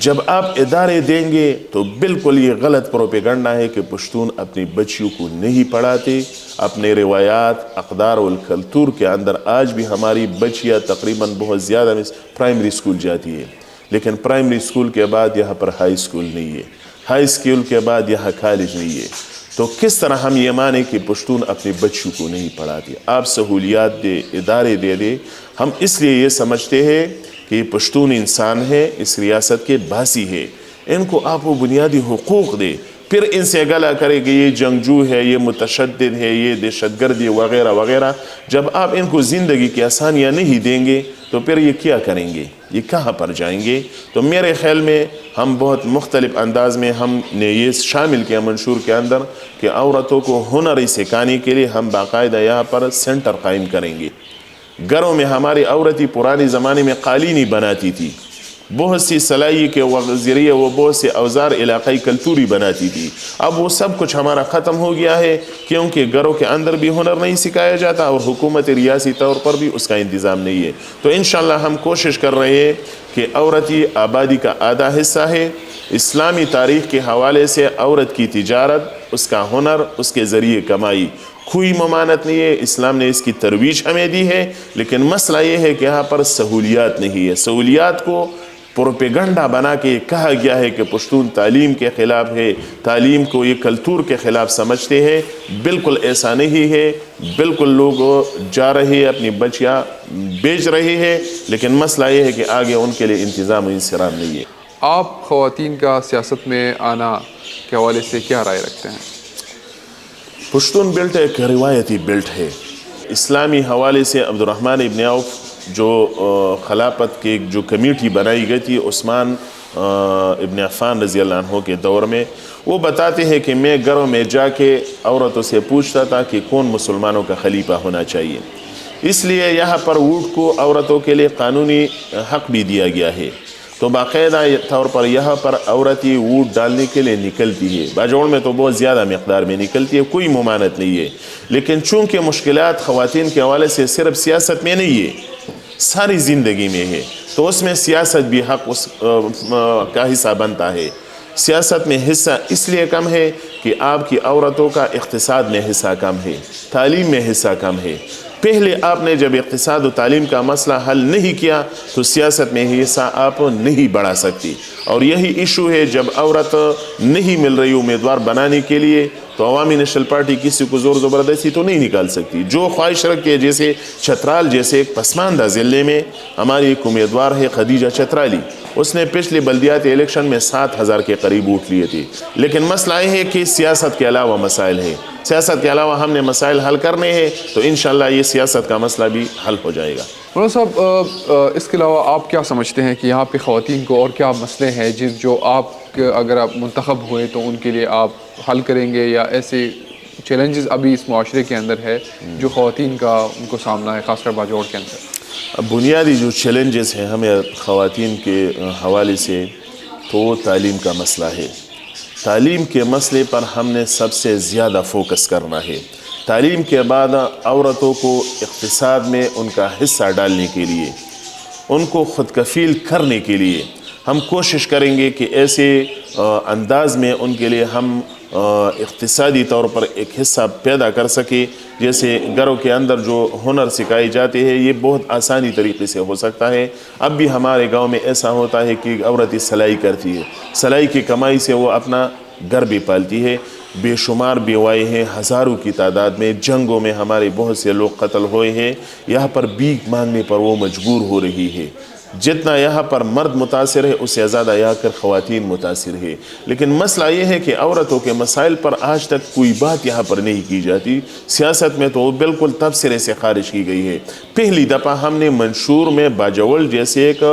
جب آپ ادارے دیں گے تو بالکل یہ غلط پروپیگنڈا ہے کہ پشتون اپنی بچیوں کو نہیں پڑھاتے۔ اپنے روایات، اقدار و کلتور کے اندر آج بھی ہماری بچیاں تقریباً بہت زیادہ پرائمری اسکول جاتی ہے، لیکن پرائمری اسکول کے بعد یہاں پر ہائی اسکول نہیں ہے، ہائی اسکول کے بعد یہاں کالج نہیں ہے۔ تو کس طرح ہم یہ مانیں کہ پشتون اپنی بچیوں کو نہیں پڑھاتے؟ آپ سہولیات دے، ادارے دے۔ ہم اس لیے یہ سمجھتے ہیں کہ یہ پشتون انسان ہے، اس ریاست کے باسی ہے، ان کو آپ وہ بنیادی حقوق دے۔ پھر ان سے گلا کرے کہ یہ جنگجو ہے، یہ متشدد ہے، یہ دہشت گردی وغیرہ وغیرہ۔ جب آپ ان کو زندگی کی آسانیاں نہیں دیں گے تو پھر یہ کیا کریں گے؟ یہ کہاں پر جائیں گے؟ تو میرے خیال میں ہم بہت مختلف انداز میں ہم نے یہ شامل کیا منشور کے اندر کہ عورتوں کو ہنر سکھانے کے لیے ہم باقاعدہ یہاں پر سینٹر قائم کریں گے۔ گھروں میں ہماری عورتیں پرانے زمانے میں قالینی بناتی تھی، بہت سی سلائی کے ذریعے وہ بہت سے اوزار علاقائی کلتوری بناتی تھی۔ اب وہ سب کچھ ہمارا ختم ہو گیا ہے، کیونکہ گھروں کے اندر بھی ہنر نہیں سکھایا جاتا اور حکومت ریاسی طور پر بھی اس کا انتظام نہیں ہے۔ تو انشاءاللہ ہم کوشش کر رہے ہیں کہ عورتی آبادی کا آدھا حصہ ہے۔ اسلامی تاریخ کے حوالے سے عورت کی تجارت، اس کا ہنر، اس کے ذریعے کمائی کوئی ممانعت نہیں ہے، اسلام نے اس کی ترویج ہمیں دی ہے، لیکن مسئلہ یہ ہے کہ یہاں پر سہولیات نہیں ہے۔ سہولیات کو پروپیگنڈا بنا کے کہا گیا ہے کہ پشتون تعلیم کے خلاف ہے، تعلیم کو یہ کلتور کے خلاف سمجھتے ہیں۔ بالکل ایسا نہیں ہے، بالکل لوگ جا رہے ہیں، اپنی بچیاں بیچ رہے ہیں، لیکن مسئلہ یہ ہے کہ آگے ان کے لیے انتظام و انصرام نہیں ہے۔ آپ خواتین کا سیاست میں آنا کے حوالے سے کیا رائے رکھتے ہیں؟ پشتون بیلٹ ایک روایتی بیلٹ ہے۔ اسلامی حوالے سے عبد الرحمن ابن عوف جو خلافت کی جو کمیٹی بنائی گئی تھی عثمان ابن عفان رضی اللہ عنہ کے دور میں، وہ بتاتے ہیں کہ میں گھروں میں جا کے عورتوں سے پوچھتا تھا کہ کون مسلمانوں کا خلیفہ ہونا چاہیے، اس لیے یہاں پر ووٹ کو عورتوں کے لیے قانونی حق بھی دیا گیا ہے۔ تو باقاعدہ طور پر یہاں پر عورتیں ووٹ ڈالنے کے لیے نکلتی ہے، باجوڑ میں تو بہت زیادہ مقدار میں نکلتی ہے، کوئی ممانعت نہیں ہے، لیکن چونکہ مشکلات خواتین کے حوالے سے صرف سیاست میں نہیں ہے، ساری زندگی میں ہے، تو اس میں سیاست بھی حق اس کا حصہ بنتا ہے۔ سیاست میں حصہ اس لیے کم ہے کہ آپ کی عورتوں کا اقتصاد میں حصہ کم ہے، تعلیم میں حصہ کم ہے۔ پہلے آپ نے جب اقتصاد و تعلیم کا مسئلہ حل نہیں کیا تو سیاست میں حصہ آپ نہیں بڑھا سکتی، اور یہی ایشو ہے، جب عورت نہیں مل رہی امیدوار بنانے کے لیے تو عوامی نیشنل پارٹی کسی کو زور زبردستی تو نہیں نکال سکتی۔ جو خواہش رکھتی ہے، جیسے چترال جیسے ایک پسماندہ ضلع میں ہماری ایک امیدوار ہے خدیجہ چترالی، اس نے پچھلے بلدیاتی الیکشن میں 7,000 کے قریب ووٹ لیے تھے، لیکن مسئلہ یہ ہے کہ سیاست کے علاوہ مسائل ہیں، سیاست کے علاوہ ہم نے مسائل حل کرنے ہیں، تو انشاءاللہ یہ سیاست کا مسئلہ بھی حل ہو جائے گا۔ مولانا صاحب، اس کے علاوہ آپ کیا سمجھتے ہیں کہ یہاں پہ خواتین کو اور کیا مسئلے ہیں جو آپ اگر آپ منتخب ہوئے تو ان کے لیے آپ حل کریں گے، یا ایسے چیلنجز ابھی اس معاشرے کے اندر ہے جو خواتین کا ان کو سامنا ہے، خاص کر باجوڑ کے اندر؟ اب بنیادی جو چیلنجز ہیں ہمیں خواتین کے حوالے سے، تو وہ تعلیم کا مسئلہ ہے۔ تعلیم کے مسئلے پر ہم نے سب سے زیادہ فوکس کرنا ہے۔ تعلیم کے بعد عورتوں کو اقتصاد میں ان کا حصہ ڈالنے کے لیے، ان کو خود کفیل کرنے کے لیے ہم کوشش کریں گے کہ ایسے انداز میں ان کے لیے ہم اقتصادی طور پر ایک حصہ پیدا کر سکے، جیسے گھروں کے اندر جو ہنر سکھائے جاتے ہیں یہ بہت آسانی طریقے سے ہو سکتا ہے۔ اب بھی ہمارے گاؤں میں ایسا ہوتا ہے کہ عورت سلائی کرتی ہے، سلائی کی کمائی سے وہ اپنا گھر بھی پالتی ہے۔ بے شمار بیوائیں ہیں، ہزاروں کی تعداد میں، جنگوں میں ہمارے بہت سے لوگ قتل ہوئے ہیں، یہاں پر بھیک مانگنے پر وہ مجبور ہو رہی ہے۔ جتنا یہاں پر مرد متاثر ہے اس سے زیادہ یہاں کر خواتین متاثر ہے، لیکن مسئلہ یہ ہے کہ عورتوں کے مسائل پر آج تک کوئی بات یہاں پر نہیں کی جاتی۔ سیاست میں تو وہ بالکل تبصرے سے خارج کی گئی ہے۔ پہلی دفعہ ہم نے منشور میں باجوڑ جیسے ایک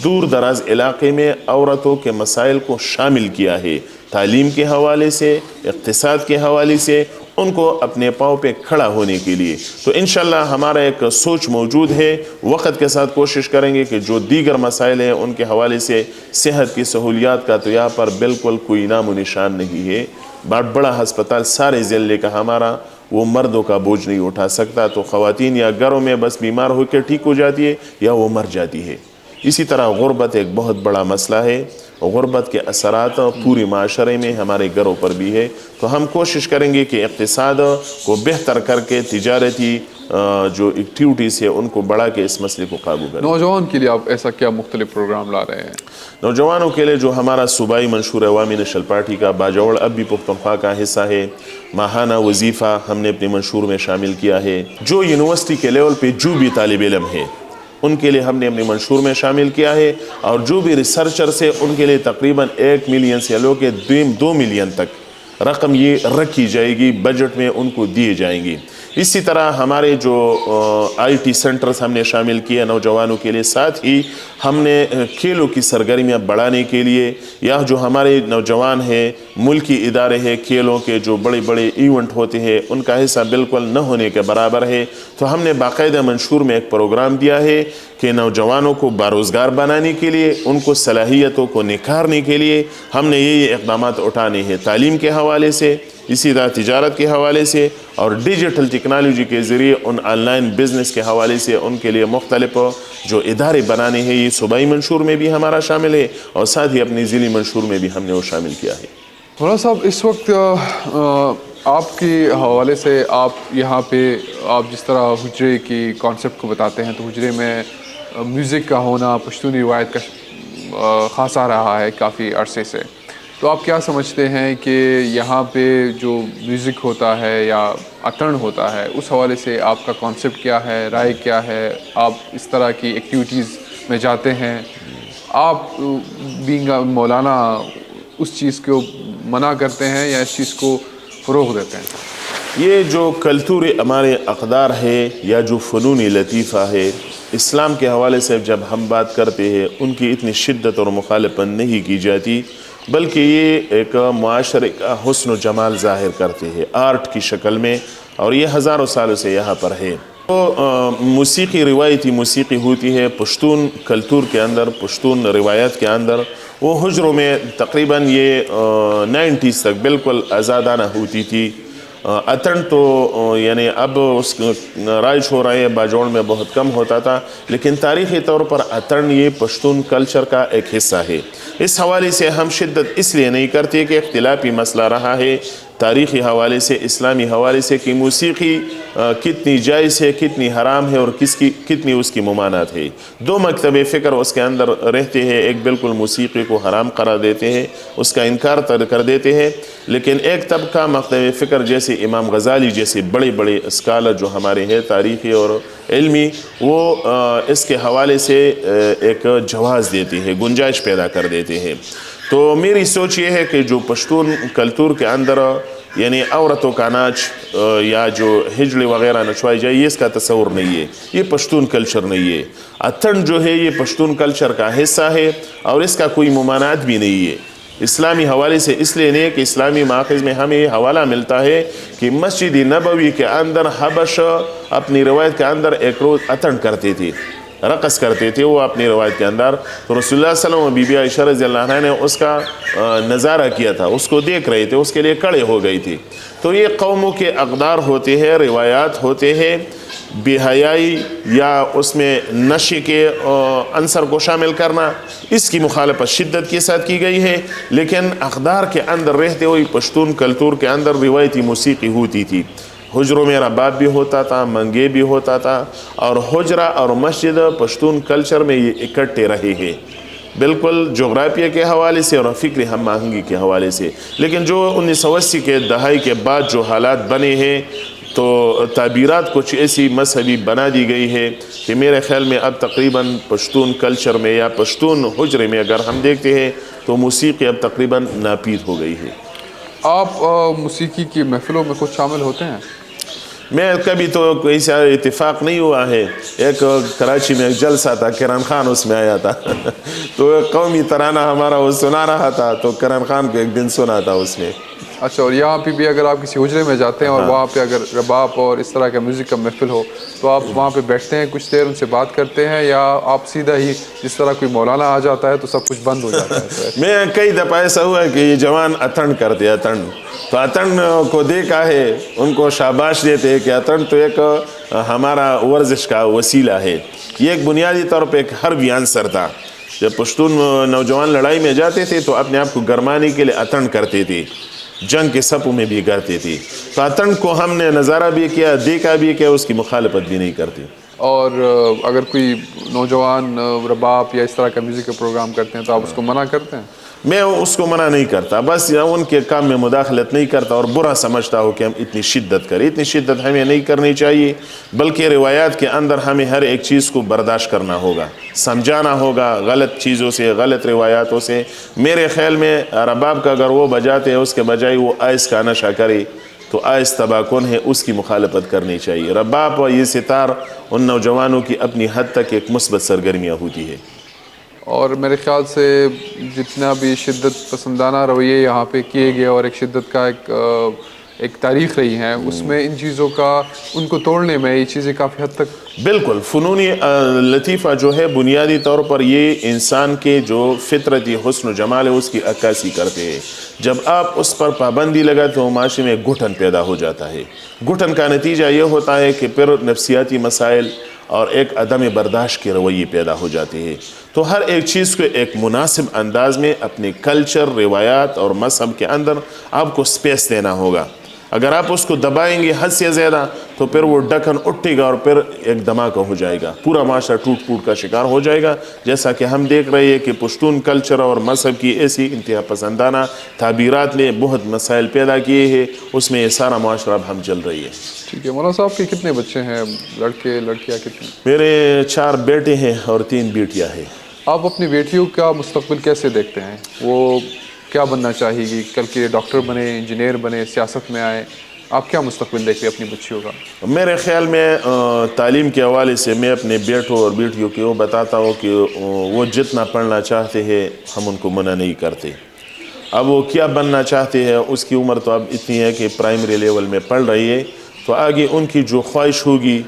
دور دراز علاقے میں عورتوں کے مسائل کو شامل کیا ہے، تعلیم کے حوالے سے، اقتصاد کے حوالے سے، ان کو اپنے پاؤں پہ کھڑا ہونے کے لیے۔ تو انشاءاللہ ہمارا ایک سوچ موجود ہے، وقت کے ساتھ کوشش کریں گے کہ جو دیگر مسائل ہیں ان کے حوالے سے، صحت کی سہولیات کا تو یہاں پر بالکل کوئی نام و نشان نہیں ہے۔ بڑا ہسپتال سارے ضلع کا ہمارا، وہ مردوں کا بوجھ نہیں اٹھا سکتا، تو خواتین یا گھروں میں بس بیمار ہو کے ٹھیک ہو جاتی ہے یا وہ مر جاتی ہے۔ اسی طرح غربت ایک بہت بڑا مسئلہ ہے، غربت کے اثرات پوری معاشرے میں ہمارے گھروں پر بھی ہے، تو ہم کوشش کریں گے کہ اقتصاد کو بہتر کر کے تجارتی جو ایکٹیویٹیز ہے ان کو بڑھا کے اس مسئلے کو قابو کریں۔ نوجوان کے لیے آپ ایسا کیا مختلف پروگرام لا رہے ہیں؟ نوجوانوں کے لیے جو ہمارا صوبائی منشور عوامی نیشنل پارٹی کا باجوڑ اب بھی پختونخوا کا حصہ ہے، ماہانہ وظیفہ ہم نے اپنے منشور میں شامل کیا ہے۔ جو یونیورسٹی کے لیول پہ جو بھی طالب علم ہے ان کے لیے ہم نے اپنے منشور میں شامل کیا ہے، اور جو بھی ریسرچرز ہیں ان کے لیے تقریباً 1 ملین سے لو کے 2 ملین تک رقم یہ رکھی جائے گی، بجٹ میں ان کو دیے جائیں گی۔ اسی طرح ہمارے جو آئی ٹی سینٹرز ہم نے شامل کیے نوجوانوں کے لیے، ساتھ ہی ہم نے کھیلوں کی سرگرمیاں بڑھانے کے لیے، یا جو ہمارے نوجوان ہیں ملکی ادارے ہیں کھیلوں کے جو بڑے بڑے ایونٹ ہوتے ہیں ان کا حصہ بالکل نہ ہونے کے برابر ہے، تو ہم نے باقاعدہ منشور میں ایک پروگرام دیا ہے کہ نوجوانوں کو باروزگار بنانے کے لیے، ان کو صلاحیتوں کو نکھارنے کے لیے ہم نے یہ اقدامات اٹھانے ہیں، تعلیم کے حوالے سے، اسی طرح تجارت کے حوالے سے، اور ڈیجیٹل ٹیکنالوجی کے ذریعے ان آن لائن بزنس کے حوالے سے ان کے لیے مختلف جو ادارے بنانے ہیں، یہ صوبائی منشور میں بھی ہمارا شامل ہے، اور ساتھ ہی اپنی ضلعی منشور میں بھی ہم نے وہ شامل کیا ہے۔ مولانا صاحب، اس وقت آپ کے حوالے سے آپ یہاں پہ آپ جس طرح حجرے کی کانسیپٹ کو بتاتے ہیں، تو حجرے میں میوزک کا ہونا پشتونی روایت کا خاصا رہا ہے کافی عرصے سے، تو آپ کیا سمجھتے ہیں کہ یہاں پہ جو میوزک ہوتا ہے یا اترن ہوتا ہے اس حوالے سے آپ کا کانسیپٹ کیا ہے، رائے کیا ہے؟ آپ اس طرح کی ایکٹیویٹیز میں جاتے ہیں، آپ بینگ مولانا اس چیز کو منع کرتے ہیں یا اس چیز کو فروغ دیتے ہیں؟ یہ جو کلتور ہمارے اقدار ہے یا جو فنون لطیفہ ہے، اسلام کے حوالے سے جب ہم بات کرتے ہیں ان کی اتنی شدت اور مخالفت نہیں کی جاتی، بلکہ یہ ایک معاشرے کا حسن و جمال ظاہر کرتے ہیں آرٹ کی شکل میں، اور یہ ہزاروں سالوں سے یہاں پر ہے۔ تو موسیقی روایتی موسیقی ہوتی ہے پشتون کلچر کے اندر، پشتون روایت کے اندر، وہ حجروں میں تقریباً یہ 90s تک بالکل آزادانہ ہوتی تھی۔ اتن تو یعنی اب اس رائج ہو رہے ہیں، باجوڑ میں بہت کم ہوتا تھا، لیکن تاریخی طور پر اتن یہ پشتون کلچر کا ایک حصہ ہے۔ اس حوالے سے ہم شدت اس لیے نہیں کرتے کہ اختلافی مسئلہ رہا ہے تاریخی حوالے سے، اسلامی حوالے سے، کہ موسیقی کتنی جائز ہے، کتنی حرام ہے، اور کتنی اس کی ممانعت ہے۔ دو مکتب فکر اس کے اندر رہتے ہیں، ایک بالکل موسیقی کو حرام قرار دیتے ہیں، اس کا انکار کر دیتے ہیں، لیکن ایک طبقہ مکتب فکر جیسے امام غزالی جیسے بڑے بڑے اسکالر جو ہمارے ہیں تاریخی اور علمی، وہ اس کے حوالے سے ایک جواز دیتے ہیں، گنجائش پیدا کر دیتے ہیں۔ تو میری سوچ یہ ہے کہ جو پشتون کلچر کے اندر یعنی عورتوں کا ناچ یا جو ہجڑی وغیرہ نچوائی جائے، یہ اس کا تصور نہیں ہے، یہ پشتون کلچر نہیں ہے۔ اتن جو ہے یہ پشتون کلچر کا حصہ ہے، اور اس کا کوئی ممانعت بھی نہیں ہے اسلامی حوالے سے، اس لیے نہیں کہ اسلامی ماخذ میں ہمیں یہ حوالہ ملتا ہے کہ مسجد نبوی کے اندر حبش اپنی روایت کے اندر ایک روز اتن کرتے تھے، رقص کرتے تھے وہ اپنی روایت کے اندر، تو رسول اللہ صلی اللہ علیہ وسلم و بی بی عائشہ رضی اللہ عنہ نے اس کا نظارہ کیا تھا، اس کو دیکھ رہے تھے، اس کے لیے کھڑے ہو گئی تھی۔ تو یہ قوموں کے اقدار ہوتے ہیں، روایات ہوتے ہیں، بے حیائی یا اس میں نشے کے عنصر کو شامل کرنا، اس کی مخالفت شدت کے ساتھ کی گئی ہے، لیکن اقدار کے اندر رہتے ہوئے پشتون کلچر کے اندر روایتی موسیقی ہوتی تھی۔ حجروں میں رباب بھی ہوتا تھا، منگے بھی ہوتا تھا، اور حجرہ اور مسجد پشتون کلچر میں یہ اکٹھے رہے ہیں، بالکل جغرافیہ کے حوالے سے اور فکری ہم آہنگی کے حوالے سے۔ لیکن جو 1980 کے دہائی کے بعد جو حالات بنے ہیں، تو تعبیرات کچھ ایسی مذہبی بنا دی گئی ہے کہ میرے خیال میں اب تقریباً پشتون کلچر میں یا پشتون حجرے میں اگر ہم دیکھتے ہیں تو موسیقی اب تقریباً ناپید ہو گئی ہے۔ آپ موسیقی کی محفلوں میں خود شامل ہوتے ہیں؟ میں کبھی تو کوئی سا اتفاق نہیں ہوا ہے، ایک کراچی میں ایک جلسہ تھا، کرن خان اس میں آیا تھا تو قومی ترانہ ہمارا وہ سنا رہا تھا، تو کرن خان کو ایک دن سنا تھا اس میں۔ اچھا، اور یہاں پہ بھی اگر آپ کسی حجرے میں جاتے ہیں اور وہاں پہ اگر رباب اور اس طرح کا میوزک کا محفل ہو تو آپ وہاں پہ بیٹھتے ہیں، کچھ دیر ان سے بات کرتے ہیں، یا آپ سیدھا ہی جس طرح کوئی مولانا آ جاتا ہے تو سب کچھ بند ہو جاتا ہے؟ میں کئی دفعہ ایسا ہوا ہے کہ یہ جوان اتن کرتے، اتن تو اتن کو دیکھا ہے، ان کو شاباش دیتے ہیں کہ اتن تو ایک ہمارا ورزش کا وسیلہ ہے، یہ ایک بنیادی طور پہ ایک حربی عنصر تھا۔ جب پشتون نوجوان لڑائی میں جاتے تھے تو اپنے آپ کو گرمانے کے لیے اتن کرتے تھے، جنگ کے صفوں میں بھی کرتے تھے، تو اتن کو ہم نے نظارہ بھی کیا، دیکھا بھی کیا، اس کی مخالفت بھی نہیں کرتے۔ اور اگر کوئی نوجوان رباب یا اس طرح کا میوزک کا پروگرام کرتے ہیں تو آپ اس کو منع کرتے ہیں؟ میں اس کو منع نہیں کرتا، بس ان کے کام میں مداخلت نہیں کرتا اور برا سمجھتا ہوں کہ ہم اتنی شدت کریں، اتنی شدت ہمیں نہیں کرنی چاہیے، بلکہ روایات کے اندر ہمیں ہر ایک چیز کو برداشت کرنا ہوگا، سمجھانا ہوگا غلط چیزوں سے، غلط روایاتوں سے۔ میرے خیال میں رباب کا اگر وہ بجاتے ہیں اس کے بجائے وہ آئس کا نشہ کرے تو آئس تباہ کن ہے، اس کی مخالفت کرنی چاہیے۔ رباب اور یہ ستار ان نوجوانوں کی اپنی حد تک ایک مثبت سرگرمیاں ہوتی ہے۔ اور میرے خیال سے جتنا بھی شدت پسندانہ رویے یہاں پہ کیے گئے اور ایک شدت کا ایک تاریخ رہی ہے، اس میں ان چیزوں کا ان کو توڑنے میں یہ چیزیں کافی حد تک بالکل فنونی لطیفہ جو ہے بنیادی طور پر یہ انسان کے جو فطرتی حسن و جمال ہے اس کی عکاسی کرتے ہیں۔ جب آپ اس پر پابندی لگاتے تو معاشرے میں گھٹن پیدا ہو جاتا ہے۔ گھٹن کا نتیجہ یہ ہوتا ہے کہ پھر نفسیاتی مسائل اور ایک عدم برداشت کے رویے پیدا ہو جاتے ہیں۔ تو ہر ایک چیز کو ایک مناسب انداز میں اپنے کلچر، روایات اور مذہب کے اندر آپ کو سپیس دینا ہوگا۔ اگر آپ اس کو دبائیں گے حد سے زیادہ تو پھر وہ ڈھکن اٹھے گا اور پھر ایک دھماکہ ہو جائے گا، پورا معاشرہ ٹوٹ پھوٹ کا شکار ہو جائے گا، جیسا کہ ہم دیکھ رہے ہیں کہ پشتون کلچر اور مذہب کی ایسی انتہا پسندانہ تعبیرات نے بہت مسائل پیدا کیے ہیں، اس میں یہ سارا معاشرہ اب ہم چل رہی ہے۔ ٹھیک ہے مولانا صاحب، کے کتنے بچے ہیں، لڑکے لڑکیاں کتنے؟ میرے 4 بیٹے ہیں اور 3 بیٹیاں ہیں۔ آپ اپنی بیٹیوں کا مستقبل کیسے دیکھتے ہیں؟ وہ کیا بننا چاہے گی؟ کل کے ڈاکٹر بنے، انجینئر بنے، سیاست میں آئے، آپ کیا مستقبل دیکھ رہے ہیں اپنی بچیوں کا؟ میرے خیال میں تعلیم کے حوالے سے میں اپنے بیٹوں اور بیٹیوں کو بتاتا ہوں کہ وہ جتنا پڑھنا چاہتے ہیں ہم ان کو منع نہیں کرتے. اب وہ کیا بننا چاہتے ہیں اس کی عمر تو اب اتنی ہے کہ پرائمری لیول میں پڑھ رہی ہے, تو آگے ان کی جو خواہش ہوگی,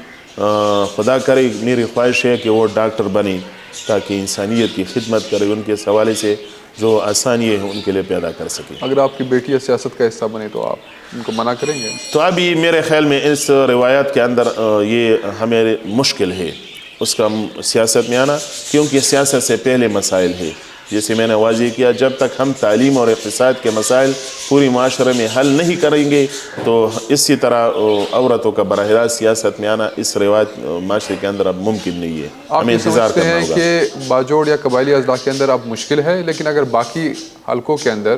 خدا کرے میری خواہش ہے کہ وہ ڈاکٹر بنے تاکہ انسانیت کی خدمت کرے, ان کے حوالے سے جو آسانی ہے ان کے لیے پیدا کر سکے. اگر آپ کی بیٹی سیاست کا حصہ بنے تو آپ ان کو منع کریں گے؟ تو ابھی میرے خیال میں اس روایات کے اندر یہ ہمیں مشکل ہے اس کا سیاست میں آنا, کیونکہ سیاست سے پہلے مسائل ہے. جیسے میں نے واضح کیا, جب تک ہم تعلیم اور اقتصاد کے مسائل پوری معاشرے میں حل نہیں کریں گے تو اسی طرح عورتوں کا براہ راست سیاست میں آنا اس روایت معاشرے کے اندر اب ممکن نہیں ہے. آپ ہمیں یہ انتظار سمجھتے کرنا ہیں ہوگا کہ باجوڑ یا قبائلی اضلاع کے اندر اب مشکل ہے, لیکن اگر باقی حلقوں کے اندر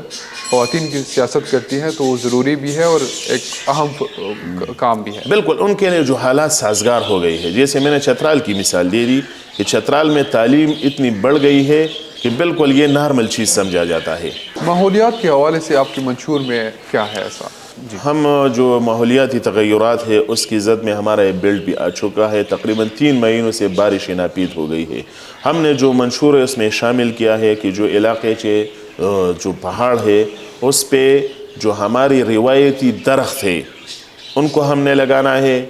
خواتین کی سیاست کرتی ہیں تو وہ ضروری بھی ہے اور ایک اہم کام بھی ہے؟ بالکل, ان کے لیے جو حالات سازگار ہو گئی ہے. جیسے میں نے چترال کی مثال دے دی کہ چترال میں تعلیم اتنی بڑھ گئی ہے کہ بالکل یہ نارمل چیز سمجھا جاتا ہے. ماحولیات کے حوالے سے آپ کے منشور میں کیا ہے ایسا؟ جی, ہم جو ماحولیاتی تغیرات ہے اس کی زد میں ہمارا یہ بلڈ بھی آ چکا ہے. تقریباً 3 مہینوں سے بارشیں ناپید ہو گئی ہے. ہم نے جو منشور ہے اس میں شامل کیا ہے کہ جو علاقے کے جو پہاڑ ہے اس پہ جو ہماری روایتی درخت ہے ان کو ہم نے لگانا ہے.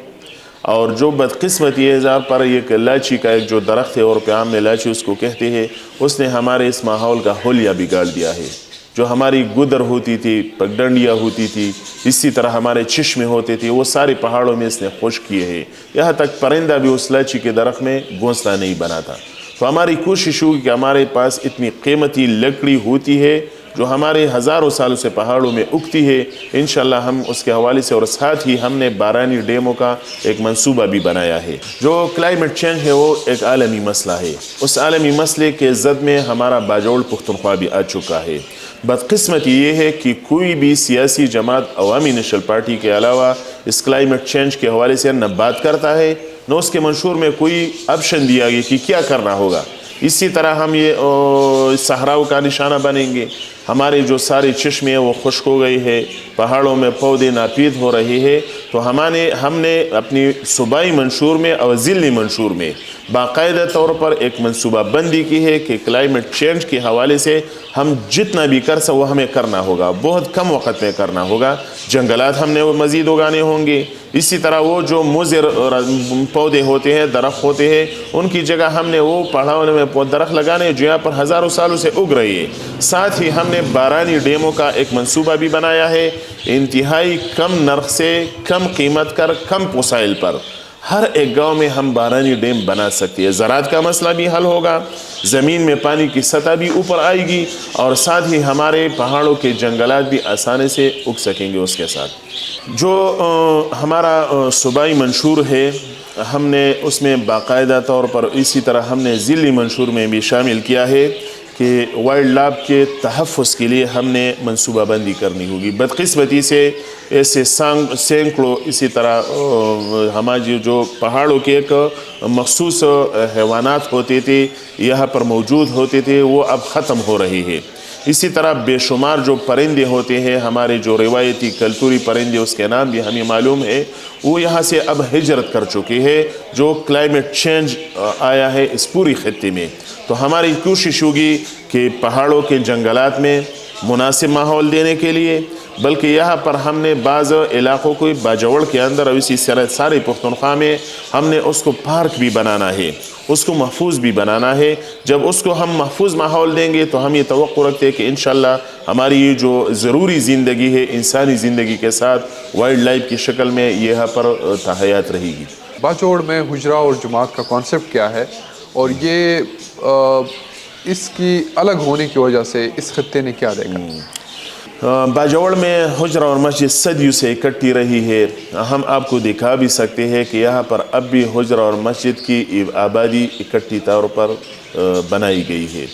اور جو بدقسمتی ہے جہاں پر ایک لاچی کا ایک جو درخت ہے اور پیام میں لاچی اس کو کہتے ہیں, اس نے ہمارے اس ماحول کا حلیہ بگاڑ دیا ہے. جو ہماری گدر ہوتی تھی, پگڈنڈیاں ہوتی تھی, اسی طرح ہمارے چشمے ہوتے تھے, وہ سارے پہاڑوں میں اس نے خشک کیے ہیں. یہاں تک پرندہ بھی اس لاچی کے درخت میں گھونسلہ نہیں بنا تھا. تو ہماری کوشش ہوگی کہ ہمارے پاس اتنی قیمتی لکڑی ہوتی ہے جو ہمارے ہزاروں سالوں سے پہاڑوں میں اگتی ہے, انشاءاللہ ہم اس کے حوالے سے, اور ساتھ ہی ہم نے بارانی ڈیموں کا ایک منصوبہ بھی بنایا ہے. جو کلائمیٹ چینج ہے وہ ایک عالمی مسئلہ ہے. اس عالمی مسئلے کے زد میں ہمارا باجوڑ پختونخوا بھی آ چکا ہے. بدقسمتی یہ ہے کہ کوئی بھی سیاسی جماعت عوامی نیشنل پارٹی کے علاوہ اس کلائمیٹ چینج کے حوالے سے نہ بات کرتا ہے نہ اس کے منشور میں کوئی آپشن دیا گیا کہ کیا کرنا ہوگا. اسی طرح ہم یہ صحراؤں کا نشانہ بنیں گے. ہمارے جو سارے چشمے ہیں وہ خشک ہو گئی ہے, پہاڑوں میں پودے ناپید ہو رہے ہیں. تو ہم نے اپنی صوبائی منشور میں اور ضلعی منشور میں باقاعدہ طور پر ایک منصوبہ بندی کی ہے کہ کلائمیٹ چینج کے حوالے سے ہم جتنا بھی کر وہ ہمیں کرنا ہوگا, بہت کم وقت میں کرنا ہوگا. جنگلات ہم نے وہ مزید اگانے ہوں گے. اسی طرح وہ جو مضر پودے ہوتے ہیں, درخت ہوتے ہیں, ان کی جگہ ہم نے وہ پہاڑوں میں درخت لگانے جو یہاں پر ہزاروں سالوں سے اگ رہی ہے. ساتھ ہی ہم نے بارانی ڈیموں کا ایک منصوبہ بھی بنایا ہے, انتہائی کم نرخ سے, کم قیمت کر, کم وسائل پر ہر ایک گاؤں میں ہم بارانی ڈیم بنا سکتے ہیں. زراعت کا مسئلہ بھی حل ہوگا, زمین میں پانی کی سطح بھی اوپر آئے گی, اور ساتھ ہی ہمارے پہاڑوں کے جنگلات بھی آسانی سے اگ سکیں گے. اس کے ساتھ جو ہمارا صوبائی منشور ہے ہم نے اس میں باقاعدہ طور پر, اسی طرح ہم نے ضلعی منشور میں بھی شامل کیا ہے کہ وائلڈ لائف کے تحفظ کے لیے ہم نے منصوبہ بندی کرنی ہوگی. بدقسمتی سے ایسے سینکڑوں اسی طرح ہمارے جو پہاڑوں کے ایک مخصوص حیوانات ہوتے تھے یہاں پر موجود ہوتے تھے, وہ اب ختم ہو رہی ہے. اسی طرح بے شمار جو پرندے ہوتے ہیں, ہمارے جو روایتی کلتوری پرندے, اس کے نام بھی ہمیں معلوم ہے, وہ یہاں سے اب ہجرت کر چکے ہیں. جو کلائمیٹ چینج آیا ہے اس پوری خطے میں, تو ہماری کوشش ہوگی کہ پہاڑوں کے جنگلات میں مناسب ماحول دینے کے لیے, بلکہ یہاں پر ہم نے بعض علاقوں کو باجوڑ کے اندر اور اسی طرح سارے پختونخوا میں ہم نے اس کو پارک بھی بنانا ہے, اس کو محفوظ بھی بنانا ہے. جب اس کو ہم محفوظ ماحول دیں گے تو ہم یہ توقع رکھتے ہیں کہ انشاءاللہ ہماری یہ جو ضروری زندگی ہے انسانی زندگی کے ساتھ وائلڈ لائف کی شکل میں یہاں پر تحیات رہے گی. باجوڑ میں حجرہ اور جماعت کا کانسیپٹ کیا ہے, اور یہ اس کی الگ ہونے کی وجہ سے اس خطے نے کیا دیکھا؟ باجوڑ میں حجرہ اور مسجد صدیوں سے اکٹھی رہی ہے. ہم آپ کو دکھا بھی سکتے ہیں کہ یہاں پر اب بھی حجرہ اور مسجد کی آبادی اکٹھی طور پر بنائی گئی ہے.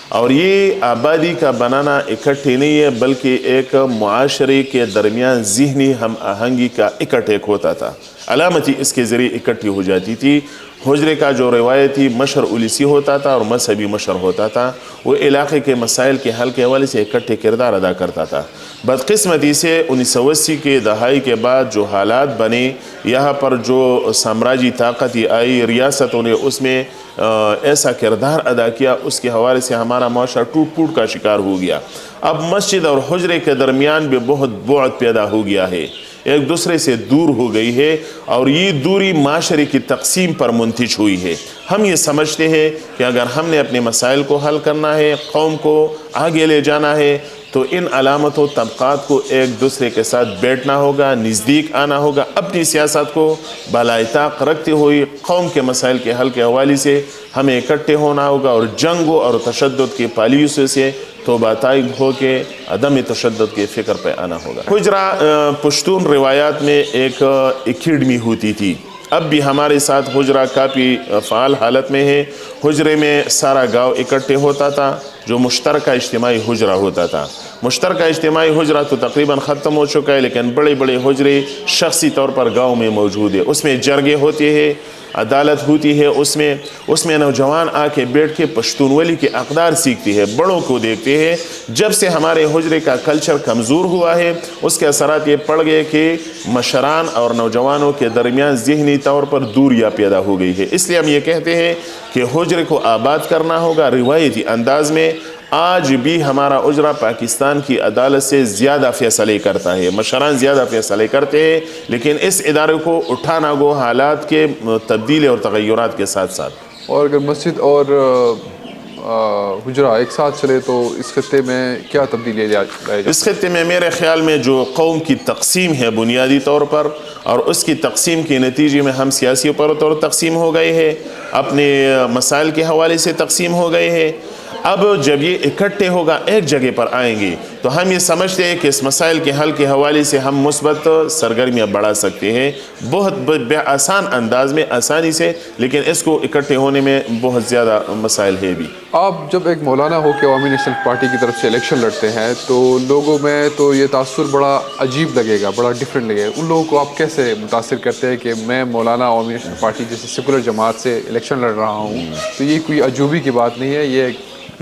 اور یہ آبادی کا بنانا اکٹھے نہیں ہے بلکہ ایک معاشرے کے درمیان ذہنی ہم آہنگی کا ایک ہوتا تھا. علامتی اس کے ذریعے اکٹھی ہو جاتی تھی. حجرے کا جو روایتی مشر الیسی ہوتا تھا اور مذہبی مشر ہوتا تھا وہ علاقے کے مسائل کے حل کے حوالے سے اکٹھے کردار ادا کرتا تھا. بدقسمتی سے 1980 کے دہائی کے بعد جو حالات بنے, یہاں پر جو سامراجی طاقتی آئی, ریاستوں نے اس میں ایسا کردار ادا کیا, اس کے حوالے سے ہمارا معاشرہ ٹوٹ پھوٹ کا شکار ہو گیا. اب مسجد اور حجرے کے درمیان بھی بہت بعد پیدا ہو گیا ہے, ایک دوسرے سے دور ہو گئی ہے اور یہ دوری معاشرے کی تقسیم پر منتج ہوئی ہے. ہم یہ سمجھتے ہیں کہ اگر ہم نے اپنے مسائل کو حل کرنا ہے, قوم کو آگے لے جانا ہے, تو ان علامتوں طبقات کو ایک دوسرے کے ساتھ بیٹھنا ہوگا, نزدیک آنا ہوگا, اپنی سیاست کو بالائے طاق رکھتے ہوئے قوم کے مسائل کے حل کے حوالے سے ہمیں اکٹھے ہونا ہوگا اور جنگوں اور تشدد کی پالیسیوں سے توبہ طائب ہو کے عدم تشدد کے فکر پہ آنا ہوگا. حجرہ پشتون روایات میں ایک اکیڈمی ہوتی تھی, اب بھی ہمارے ساتھ حجرہ کافی فعال حالت میں ہے. حجرے میں سارا گاؤں اکٹھے ہوتا تھا, جو مشترکہ اجتماعی حجرہ ہوتا تھا. مشترکہ اجتماعی حجرہ تو تقریباً ختم ہو چکا ہے, لیکن بڑے بڑے حجرے شخصی طور پر گاؤں میں موجود ہے. اس میں جرگے ہوتے ہیں, عدالت ہوتی ہے, اس میں نوجوان آ کے بیٹھ کے پشتونولی کے اقدار سیکھتی ہے, بڑوں کو دیکھتے ہیں. جب سے ہمارے حجرے کا کلچر کمزور ہوا ہے, اس کے اثرات یہ پڑ گئے کہ مشران اور نوجوانوں کے درمیان ذہنی طور پر دوریاں پیدا ہو گئی ہے. اس لیے ہم یہ کہتے ہیں کہ حجرے کو آباد کرنا ہوگا روایتی انداز میں. آج بھی ہمارا حجرہ پاکستان کی عدالت سے زیادہ فیصلے کرتا ہے, مشران زیادہ فیصلے کرتے ہیں, لیکن اس ادارے کو اٹھانا گو حالات کے تبدیلی اور تغیرات کے ساتھ ساتھ. اور اگر مسجد اور حجرہ ایک ساتھ چلے تو اس خطے میں کیا تبدیلی لائے جائے؟ اس خطے میں میرے خیال میں جو قوم کی تقسیم ہے بنیادی طور پر, اور اس کی تقسیم کے نتیجے میں ہم سیاسی طور تقسیم ہو گئے ہیں, اپنے مسائل کے حوالے سے تقسیم ہو گئے ہیں. اب جب یہ اکٹھے ہوگا, ایک جگہ پر آئیں گے, تو ہم یہ سمجھتے ہیں کہ اس مسائل کے حل کے حوالے سے ہم مثبت سرگرمیاں بڑھا سکتے ہیں بہت آسان انداز میں, آسانی سے, لیکن اس کو اکٹھے ہونے میں بہت زیادہ مسائل ہے بھی. آپ جب ایک مولانا ہو کے عوامی نیشنل پارٹی کی طرف سے الیکشن لڑتے ہیں تو لوگوں میں تو یہ تاثر بڑا عجیب لگے گا, بڑا ڈفرینٹ لگے گا. ان لوگوں کو آپ کیسے متاثر کرتے ہیں کہ میں مولانا عوامی نیشنل پارٹی جیسے سیکولر جماعت سے الیکشن لڑ رہا ہوں, تو یہ کوئی عجوبی کی بات نہیں ہے؟ یہ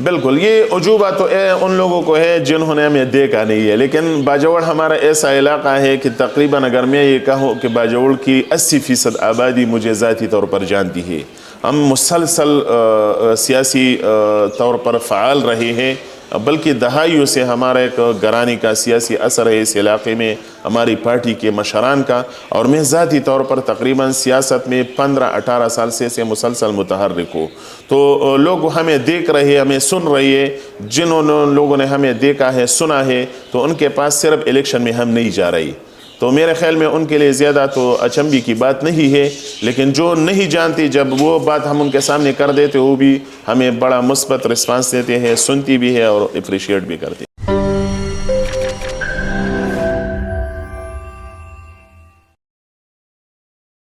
بالکل, یہ عجوبہ تو ان لوگوں کو ہے جنہوں نے ہمیں دیکھا نہیں ہے. لیکن باجوڑ ہمارا ایسا علاقہ ہے کہ تقریباً اگر میں یہ کہوں کہ باجوڑ کی 80% آبادی مجھے ذاتی طور پر جانتی ہے. ہم مسلسل سیاسی طور پر فعال رہے ہیں, بلکہ دہائیوں سے ہمارا ایک گرانی کا سیاسی اثر ہے اس علاقے میں ہماری پارٹی کے مشران کا. اور میں ذاتی طور پر تقریباً سیاست میں 15-18 سال سے مسلسل متحرک ہوں. تو لوگ ہمیں دیکھ رہے ہیں, ہمیں سن رہے ہیں. جنہوں لوگوں نے ہمیں دیکھا ہے, سنا ہے, تو ان کے پاس صرف الیکشن میں ہم نہیں جا رہی. تو میرے خیال میں ان کے لیے زیادہ تو اچنبھی کی بات نہیں ہے. لیکن جو نہیں جانتی, جب وہ بات ہم ان کے سامنے کر دیتے, وہ بھی ہمیں بڑا مثبت رسپانس دیتے ہیں, سنتی بھی ہے اور اپریشیٹ بھی کرتی.